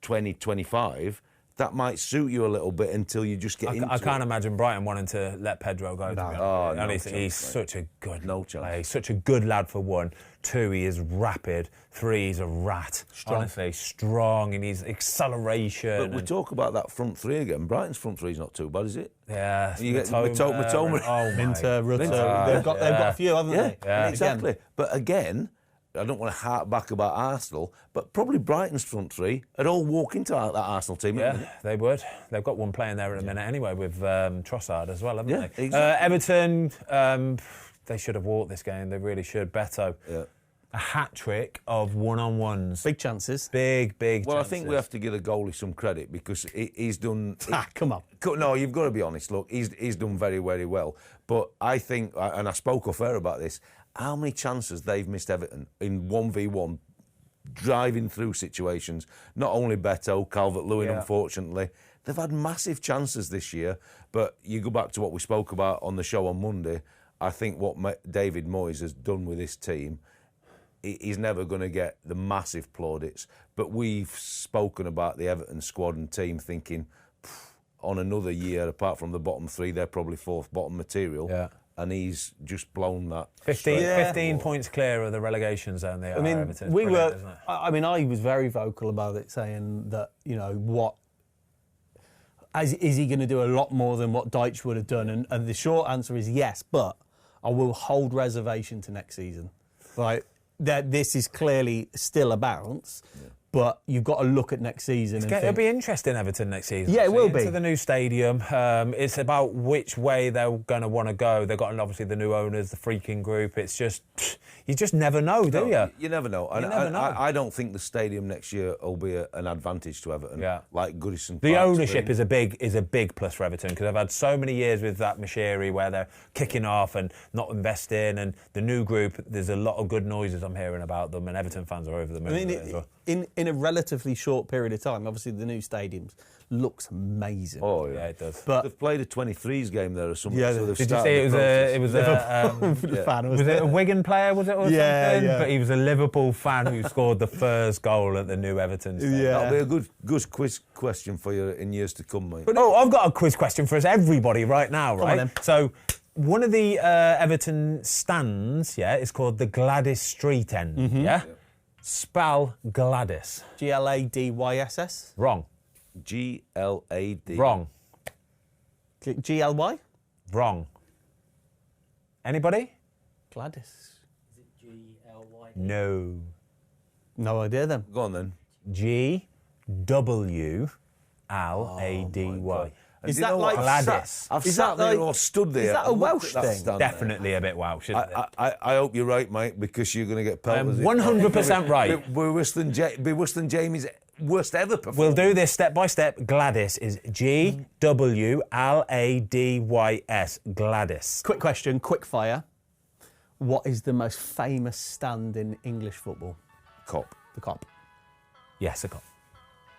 20, 25, that might suit you a little bit until you just get into it. I can't imagine Brighton wanting to let Pedro go. He's such a good player. He's such a good lad for 1. 2, he is rapid. 3, he's a rat. Honestly, strong, and he's acceleration. But we talk about that front 3 again. Brighton's front 3 is not too bad, is it? Yeah. You get Matoma. Minter, Rutter. They've got a few, haven't they? Yeah, exactly. But again, I don't want to hark back about Arsenal, but probably Brighton's front 3 would all walk into that Arsenal team. Yeah, they would. They've got one playing there at the minute anyway with Trossard as well, haven't they? Exactly. Everton, they should have walked this game. They really should. Beto. Yeah. A hat-trick of one-on-ones. Big chances. Big chances. Well, I think we have to give the goalie some credit because he's done... Come on. No, you've got to be honest. Look, he's done very, very well. But I think, and I spoke off air about this, how many chances they've missed Everton in 1v1, driving through situations. Not only Beto, Calvert-Lewin, unfortunately. They've had massive chances this year. But you go back to what we spoke about on the show on Monday, I think what David Moyes has done with this team, he's never going to get the massive plaudits. But we've spoken about the Everton squad and team thinking, on another year, apart from the bottom 3, they're probably 4th bottom material. Yeah. And he's just blown that. 15 points clear of the relegation zone. They are, Everton. I was very vocal about it, saying that, is he going to do a lot more than what Deitch would have done? And the short answer is yes, but I will hold reservation to next season. Right? That this is clearly still a bounce, but you've got to look at next season. It'll be interesting, Everton, next season. Yeah, it will be. Into the new stadium. It's about which way they're going to want to go. They've got, obviously, the new owners, the freaking group. It's just, you just never know, do you? You never know. I don't think the stadium next year will be an advantage to Everton. Yeah. Like Goodison The Park's ownership been. is a big plus for Everton because they've had so many years with that Mashiri where they're kicking off and not investing, and the new group, there's a lot of good noises I'm hearing about them, and Everton fans are over the moon as well. In a relatively short period of time, obviously the new stadiums looks amazing. Oh yeah, it does. But they've played a 23s game there or something. Yeah, so did you see it was a Wigan player, was it, or something? Yeah. But he was a Liverpool fan who scored the first goal at the new Everton stadium. Yeah. That'll be a good quiz question for you in years to come, mate. I've got a quiz question for us, everybody, right now, right? Come on, then. So, one of the Everton stands, is called the Gladys Street End, yeah? Spell Gladys. Gladys. Wrong. GLAD. Wrong. GLY? Wrong. Anybody? Gladys. Is it GLY? No. No idea then. Go on then. GWLADY. Is that like Gladys? I've Is sat that there like- all stood there. is that a and looked Welsh at that thing? stand there. Definitely a bit Welsh, isn't it? I hope you're right, mate, because you're going to get pelted. 100% right. Be worse than Jamie's worst ever performance. We'll do this step by step. Gladys is GWLADYS. Gladys. Quick question, quick fire. What is the most famous stand in English football? Cop. The Cop. Yes, a cop.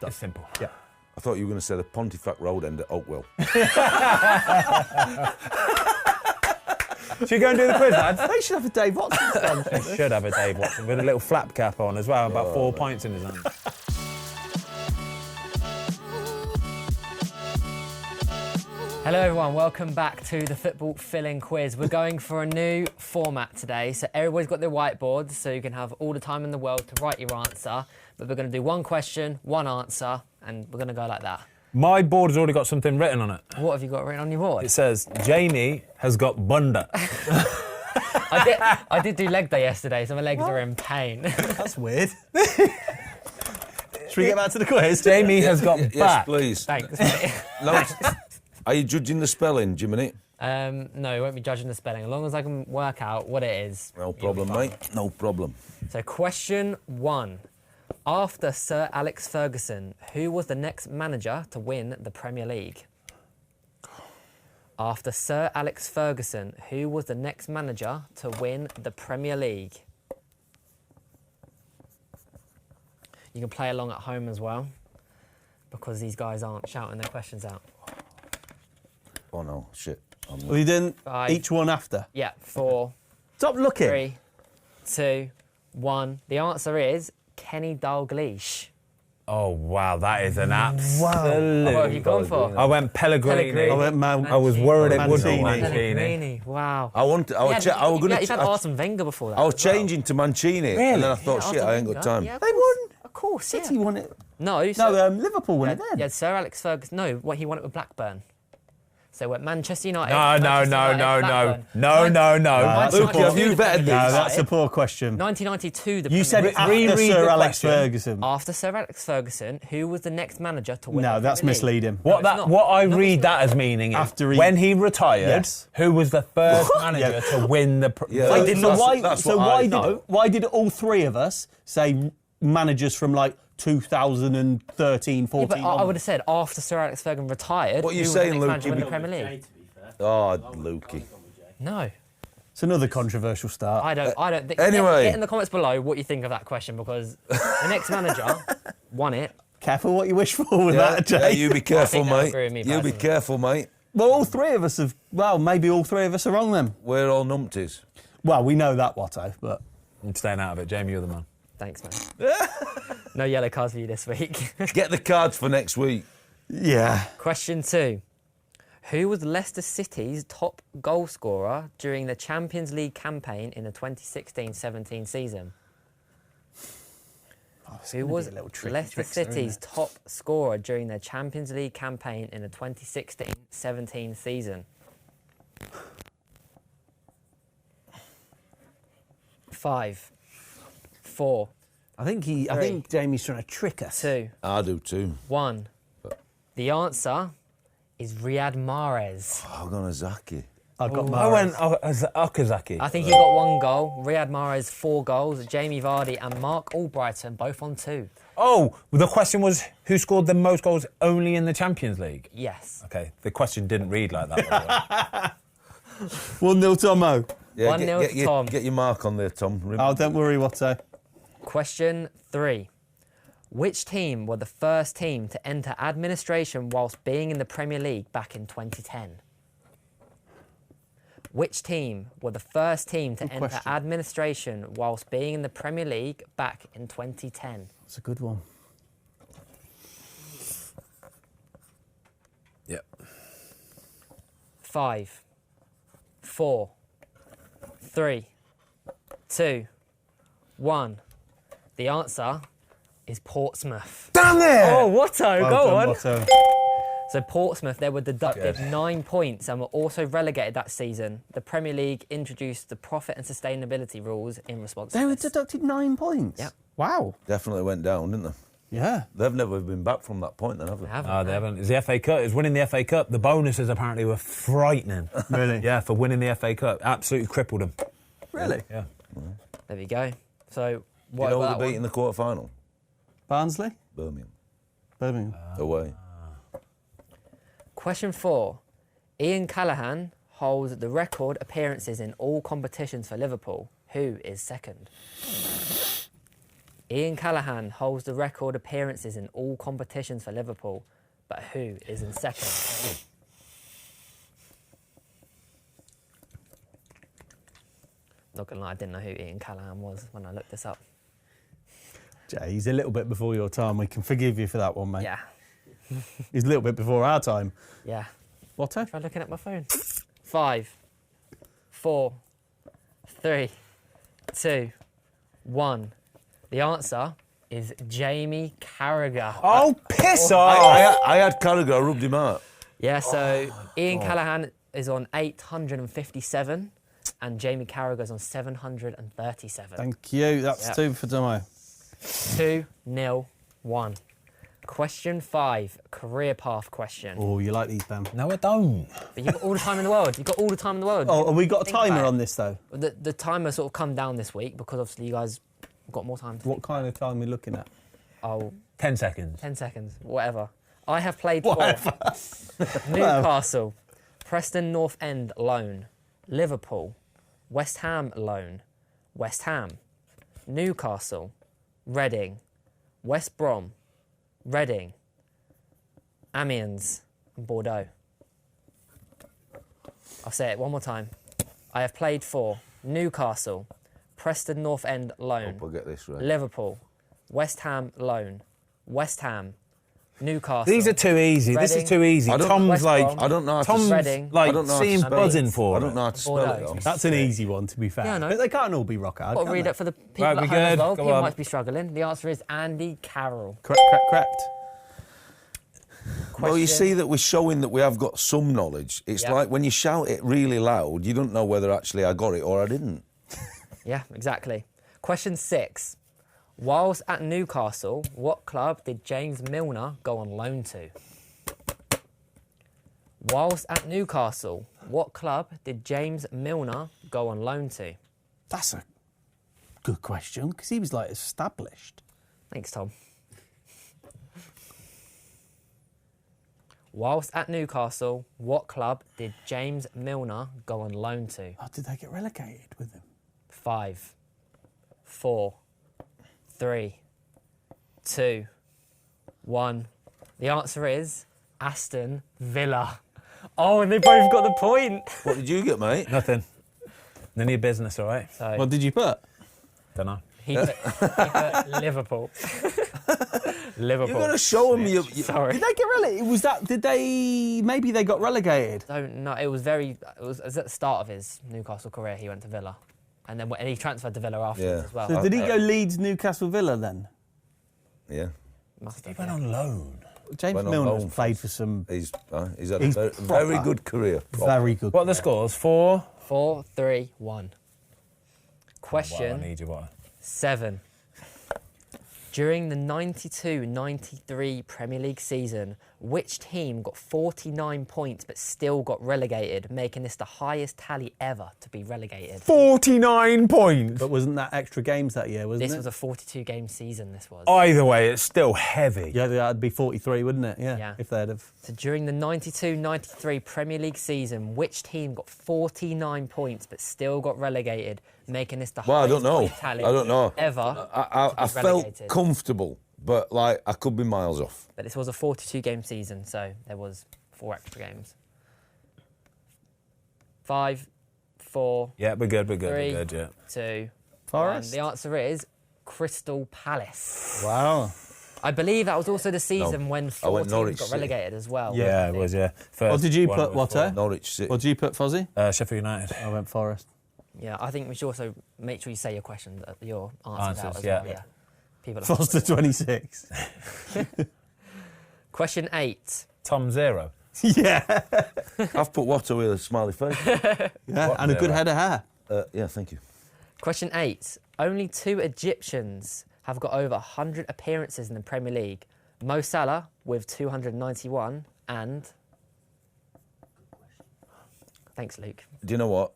It's simple. Yeah. I thought you were going to say the Pontefract Road end at Oakwell. Should we go and do the quiz, lads? They should have a Dave Watson stand. They should have a Dave Watson with a little flap cap on as well, about 4 pints in his hand. Hello everyone, welcome back to the Football Fill-In Quiz. We're going for a new format today, so everybody's got their whiteboards, so you can have all the time in the world to write your answer. But we're going to do one question, one answer, and we're going to go like that. My board has already got something written on it. What have you got written on your board? It says, Jamie has got bunda. I did do leg day yesterday, so my legs are in pain. That's weird. Should we get back to the quiz? Jamie has got Yes, back. please. Thanks. No, are you judging the spelling, Jiminy? No, you won't be judging the spelling. As long as I can work out what it is. No problem, mate. No problem. So question 1. After Sir Alex Ferguson, who was the next manager to win the Premier League? After Sir Alex Ferguson, who was the next manager to win the Premier League? You can play along at home as well, because these guys aren't shouting their questions out. Oh, no, shit. Well, you didn't 5. each one after. Yeah, 4, Stop looking. 3, 2, 1. The answer is Kenny Dalglish. Oh, wow, that is an absolute... What have you gone for? I went Pellegrini. I went Man. I was worried it would be Mancini. Mancini. Pellegrini, wow. You've had Arsene Wenger before that. I was as well. changing to Mancini, and then I thought, Yeah, shit, I ain't Arsene got time. Wenger. Yeah, They won. Of course, City yeah. won it. No, No, Liverpool won it then. Yeah, Sir Alex Ferguson. No, what he won it with Blackburn. So we're Manchester United. No. Blackburn. that's Luke, have you vetted No, this? that's a poor question. 1992. The You said Premier it after Reread Sir the Alex question. Ferguson. After Sir Alex Ferguson, who was the next manager to win? No, the that's Premier League? misleading. What it's not. I No, read it's that not. as meaning is After he- when he retired, Yes. who was the first manager to win the... Yeah. Wait, That's- so why? that's So what why I did thought. why did all three of us say managers from like 2013, 14? Yeah, but I would have said after Sir Alex Ferguson retired. What are you who was saying, the Luke? next manager to win the Premier League? Oh, Lukey. No, It's another controversial start. I don't think. Anyway. Get in the comments below what you think of that question, because the next manager won it. Careful what you wish for with Yeah, that, Jay. yeah, you be careful, they'll mate. agree with me You be personally. careful, mate. Well, all three of us have. Well, maybe all three of us are wrong then. We're all numpties. Well, we know that, Watto, but I'm staying out of it. Jamie, you're the man. Thanks, man. No yellow cards for you this week. Get the cards for next week. yeah. Question 2. Who was Leicester City's top goal scorer during the Champions League campaign in the 2016-17 season? Who was Leicester City's top scorer during their Champions League campaign in the 2016-17 season? 5, 4, I think Jamie's trying to trick us. 2, I do too. 1. The answer is Riyad Mahrez. I'm going to Zaki. I got I Mahrez. went Okazaki. I think he got 1 goal. Riyad Mahrez 4 goals. Jamie Vardy and Mark Albrighton both on 2. Oh, the question was who scored the most goals only in the Champions League? Yes. Okay, the question didn't read like that, by the way. 1-0 Tomo. Yeah, 1-0 to Tom. Get your mark on there, Tom. Oh, don't worry, Watto. Question 3. Which team were the first team to enter administration whilst being in the Premier League back in 2010? Which team were the first team to enter question. administration whilst being in the Premier League back in 2010? That's a good one. Yep. 5, 4, 3, 2, 1. The answer is Portsmouth. Damn it! Oh, Watto, Well go done, on. Watto. So Portsmouth, they were deducted Good. 9 points and were also relegated that season. The Premier League introduced the profit and sustainability rules in response They to were this. deducted 9 points. Yep. Wow. Definitely went down, didn't they? Yeah. They've never been back from that point, then, have they? They haven't, Oh, no. they haven't. It's the FA Cup. It's winning the FA Cup. The bonuses apparently were frightening. Really? Yeah, for winning the FA Cup. Absolutely crippled them. Really? Yeah. There we go. So You what know about who they that beat in one? the quarter-final? Barnsley? Birmingham. Birmingham. Away. Question 4. Ian Callaghan holds the record appearances in all competitions for Liverpool. Who is second? Ian Callaghan holds the record appearances in all competitions for Liverpool, but who is in second? Not gonna lie, I didn't know who Ian Callaghan was when I looked this up. Jay, he's a little bit before your time. We can forgive you for that one, mate. Yeah, He's a little bit before our time. yeah. Watto? Try looking at my phone. 5, 4, 3, 2, 1. The answer is Jamie Carragher. Oh, piss off! I had Carragher, I rubbed him out. Yeah, so Ian Callaghan is on 857 and Jamie Carragher's on 737. Thank you. That's 2 for Tomo. 2-0-1. Question 5, career path question. Oh, you like these, Ben? No, I don't. But you've got all the time in the world. You've got all the time in the world. Oh, have we got a Think timer about it. on this, though? The timer sort of come down this week because obviously you guys got more time. What kind of time are we looking at? Oh, 10 seconds. 10 seconds, whatever. I have played for Newcastle, Preston North End loan, Liverpool, West Ham loan, West Ham, Newcastle, Reading, West Brom, Reading, Amiens, and Bordeaux. I'll say it one more time. I have played for Newcastle, Preston North End loan, Hope I get this right. Liverpool, West Ham loan, West Ham, Newcastle. These are too easy. This is Reading, too easy. I don't- Tom's West like... Brom, I don't know how to Tom's Reading. I like don't know how to seems spell buzzing it. for I it. don't know how to spell Bordeaux. it. Though. That's an easy one, to be fair. Yeah, I know. But they can't all be rock hard. Got to can read they? it for the people Right, at we home as good? well. Go People on. might be struggling. The answer is Andy Carroll. Correct. Well, you Question- see that we're showing that we have got some knowledge. It's Yep. like when you shout it really loud, you don't know whether actually I got it or I didn't. Yeah, exactly. Question 6. Whilst at Newcastle, what club did James Milner go on loan to? Whilst at Newcastle, what club did James Milner go on loan to? That's a good question, because he was, like, established. Thanks, Tom. Whilst at Newcastle, what club did James Milner go on loan to? Oh, did they get relegated with him? 5, 4, 3, 2, 1. The answer is Aston Villa. Oh, and they both got the point. What did you get, mate? Nothing. None of your business, all right? So What did you put? Don't know. he put Liverpool. Liverpool. You've got to show them you. Sorry. Did they get relegated? Was that? Did they? Maybe they got relegated. Don't know. It was at the start of his Newcastle career. He went to Villa, and then he transferred to Villa afterwards Yeah. as well. So did he go Leeds, Newcastle, Villa then? Yeah. Must He have, went yeah. on loan. James Went on Milner's loan. played for some He's had He's a very proper. good career. very good. What are the scores? 4? 4, 3, 1. Wow, I Question need you, what? 7. During the 92-93 Premier League season, which team got 49 points but still got relegated, making this the highest tally ever to be relegated? 49 points! But wasn't that extra games that year? Wasn't This it? was a 42-game season, this was. Either way, it's still heavy. Yeah, that'd be 43, wouldn't it? Yeah. Yeah. If they'd have. So during the 92-93 Premier League season, which team got 49 points but still got relegated, making this the Well, I highest don't know. point tally I don't know. ever I to be felt relegated? comfortable, but like I could be miles off. But this was a 42-game season, so there was 4 extra games. 5, 4, Yeah, we're good, 3, we're good, yeah. 2, Forest? 1. The answer is Crystal Palace. Wow. I believe that was also the season when 4 went teams Norwich got City. relegated as well. Yeah, it was, yeah. First What did you one put, was Watto? Norwich City. What did you put, Fozzie? Sheffield United. I went Forest. Yeah, I think we should also make sure you say your questions, your answers out Answers, as yeah. well. Yeah. People are Foster 26. Question 8. Tom 0. yeah. I've put Watto with a smiley face. Yeah. What And a good zero? head of hair. Yeah, thank you. Question 8. Only 2 Egyptians have got over 100 appearances in the Premier League. Mo Salah with 291 and... Thanks, Luke. Do you know what?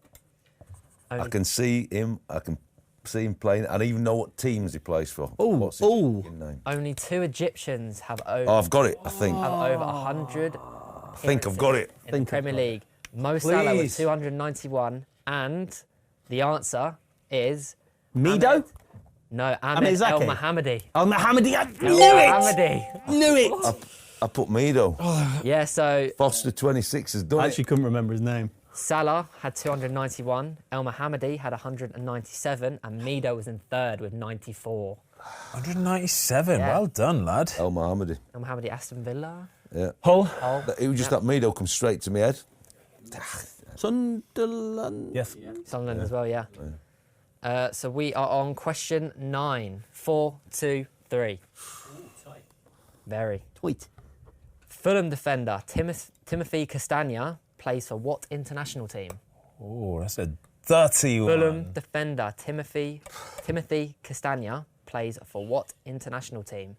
Only I can see him. I can see him playing. I don't even know what teams he plays for. Ooh, What's his ooh. fucking name? Only 2 Egyptians have over, Oh, I've got it. I think. have over 100 I think I've got it. in the Premier League. Mo Salah with Please. 291 and the answer is... Mido? No, Ahmed Zaki? El Mohammadi. Oh, Mohammedi. I knew El it! Mohammadi. Knew it! I put Mido. Yeah, so Foster 26 has done I it. actually couldn't remember his name. Salah had 291, El Mohammadi had 197, and Mido was in third with 94. 197, Yeah. well done, lad. El Mohammadi. El Mohammadi, Aston Villa. Yeah. Hull? Oh, It was just that Mido come straight to my head. Sunderland. Yes. Sunderland as well, yeah. So we are on question 9. 4, 2, 3. Very. Tweet. Fulham defender Timothy Castagna plays for what international team? Oh, that's a dirty one. Fulham defender Timothy Castagna plays for what international team?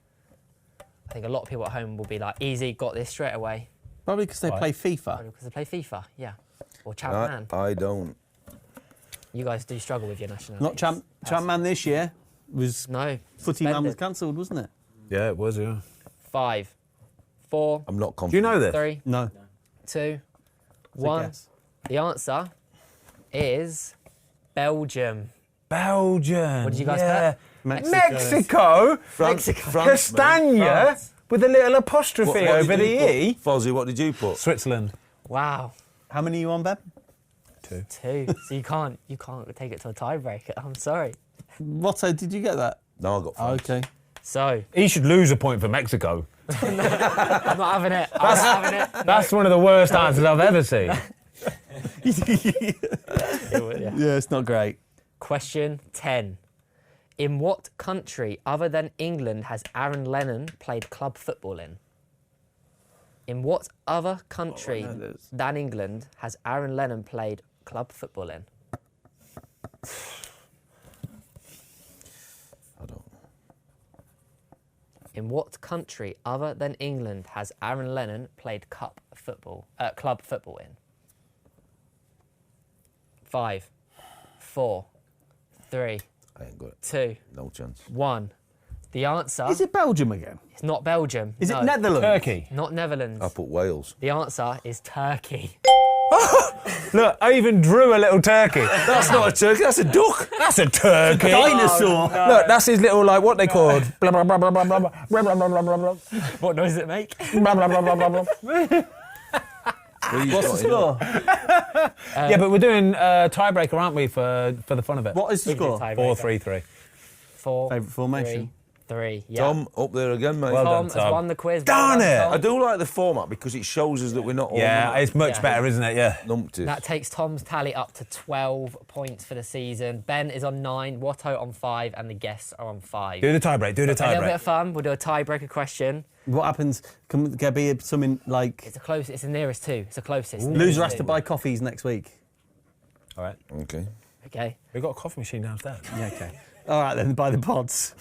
I think a lot of people at home will be like, easy, got this straight away. Probably because they play FIFA. Because they play FIFA, yeah. Or Champ Man. I don't. You guys do struggle with your nationalities. Not Champ Man this year. Was No. Footy Man was suspended. cancelled, wasn't it? Yeah, it was, yeah. 5, 4, I'm not Do you confident. know this? 3, No. 2, It's a 1. guess. The answer is Belgium. Belgium. What did you guys yeah. Mexico. Mexico? Mexico. Castagna? France. With a little apostrophe What over did the you E? put? Fozzie, what did you put? Switzerland. Wow. How many are you on, Beb? 2. 2. So you can't take it to a tiebreaker. I'm sorry. Watto, did you get that? No, I got France. Okay. So He should lose a point for Mexico. I'm not having it. I'm not having it. That's one of the worst answers I've ever seen. Yeah. Yeah, it's not great. Question 10. In what country other than England has Aaron Lennon played club football in? In what other country than England has Aaron Lennon played club football in? I don't. In what country other than England has Aaron Lennon played club football in? 5, 4, 3, I ain't got it. 2, No chance. 1. The answer Is it Belgium again? is not Belgium. Is no. it Netherlands? Turkey. Not Netherlands. I put Wales. The answer is Turkey. Look, I even drew a little turkey. That's not a turkey, that's a duck. That's a turkey. Dinosaur. Look, that's his little, like, what they called? Blah, blah, blah, blah, blah, blah, blah, blah, blah, blah, blah, blah, What noise does it make? blah, blah, blah, blah, blah, blah. What's the score? Yeah, but we're doing tiebreaker, aren't we, for the fun of it? What is the score? 4-3-3. 4. Favourite formation? 3. Yeah. Tom, up there again, mate. Well Tom done, has Tom. won the quiz. Darn Well done, it. Tom. I do like the format because it shows us that we're not all Yeah, it's much Yeah. better, isn't it? Yeah. numpty. That takes Tom's tally up to 12 points for the season. Ben is on 9, Watto on 5, and the guests are on 5. Do the tiebreak, do the A little bit tiebreak. of fun. We'll do a tiebreaker question. What happens? Can there be something like It's the nearest 2. It's the closest. loser has to buy coffees next week? All right. Okay. Okay. We've got a coffee machine downstairs. Yeah, okay. All right, then buy the pods.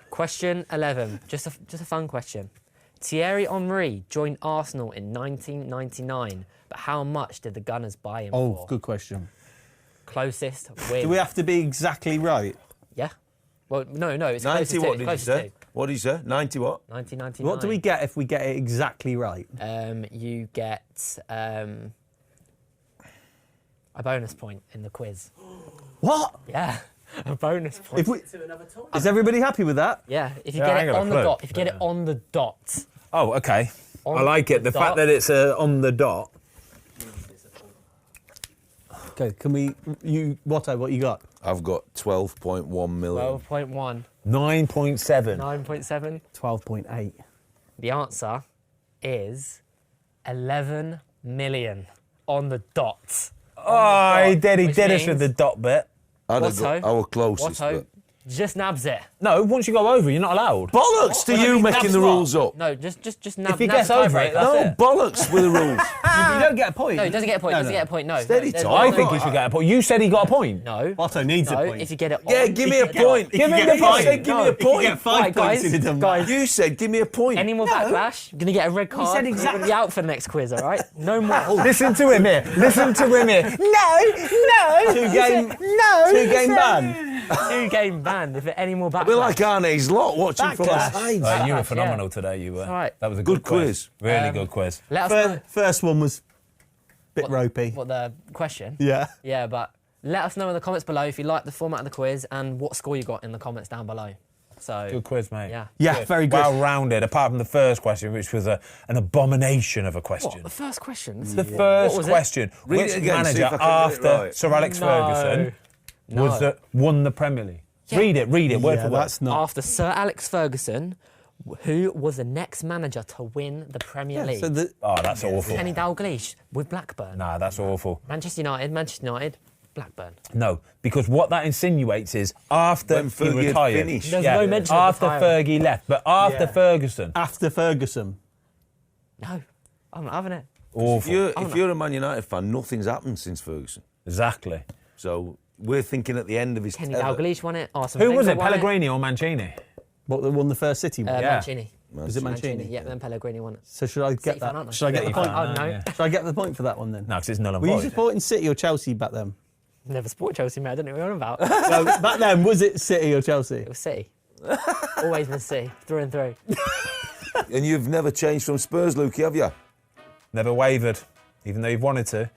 Question 11. Just a fun question. Thierry Henry joined Arsenal in 1999, but how much did the Gunners buy him Oh, for? good question. Closest win. Do we have to be exactly right? Yeah. Well, no, it's 90 closest to. what It's did you closest say? to. What did you say? 90 what? 1999. What do we get if we get it exactly right? You get a bonus point in the quiz. What? Yeah, a bonus point. If we, is everybody happy with that? Yeah, if you Yeah, I get ain't it got a on the clue. dot. If you get it on the dot. Oh, okay. On I like it. The the fact dot. that it's on the dot. Okay, can we? Watto, what you got? I've got 12.1 million. 12.1. 9.7. 9.7. 12.8. The answer is 11 million on the dot. Oh, he did Which us with means- the dot bit. I'd have Watto. got our closest. Watto just nabs it. No, once you go over, you're not allowed. but- Bollocks to you making the rules up. No, just nab. If he nabs gets the over it, tiebreaker. that's No, it. bollocks with the rules. You don't get a point. No, he doesn't get a point. No, Doesn't no. get a point. No. Steady, There's Tom. no I point. think he should get a point. You said he got a point. No. Watto needs no, a point. if you get it on. Yeah, give me a point. Give him get the a point. point. Say, give me a You can point. get 5 Right, points guys, in a dumb guys. You said, give me a point. Any more backlash? You're going to get a red card. said You're going to be out for the next quiz, all right? No more. Listen to him here. Listen to him here. No. Two-game ban. 2-game ban. If any more backlash. We're like Arne's lot watching from our Backlash. sides. You were Yeah. phenomenal today. You were. All right. That was a Good good quiz. quiz. Really good quiz. Let us know First one was a bit ropey. what the question. Yeah. Yeah, but let us know in the comments below if you like the format of the quiz and what score you got in the comments down below. So Good quiz, mate. Yeah. Yeah, very good. Well rounded, apart from the first question, which was an abomination of a question. What, the first question? The first What was it? question. Read Which it again, see manager if I can get it after right. Sir Alex Ferguson No. won the Premier League? Yeah. Read it, word Yeah, for word. that's not. After Sir Alex Ferguson, who was the next manager to win the Premier League? So Oh, that's awful. Kenny Dalglish with Blackburn. Nah, that's awful. Manchester United. Blackburn. No, because what that insinuates is after When he Fergie had retired. finished. There's no mention of after retiring. Fergie left, but after Yeah. Ferguson. After Ferguson. No, I'm not having it. Awful. If you're a Man United fan, nothing's happened since Ferguson. Exactly. So we're thinking at the end of his Kenny tether. Dalglish won it. Arsene Who was Wenger it, won Pellegrini or Mancini? What, they won the first City one? Yeah. Mancini. Was it Mancini? Yeah, then Pellegrini won it. So should I City get fan, that? aren't I? Should I get the City point? fan, no. yeah. Should I get the point for that one then? No, because it's null and Were you void. supporting City or Chelsea back then? Never support Chelsea, mate. I don't know what you're on about. No, back then, was it City or Chelsea? It was City. Always been City, through and through. And you've never changed from Spurs, Lukey, have you? Never wavered, even though you've wanted to.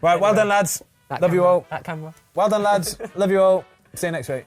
Right, well done, lads. That Love you camera, all. That camera. Well done, lads. Love you all. See you next week.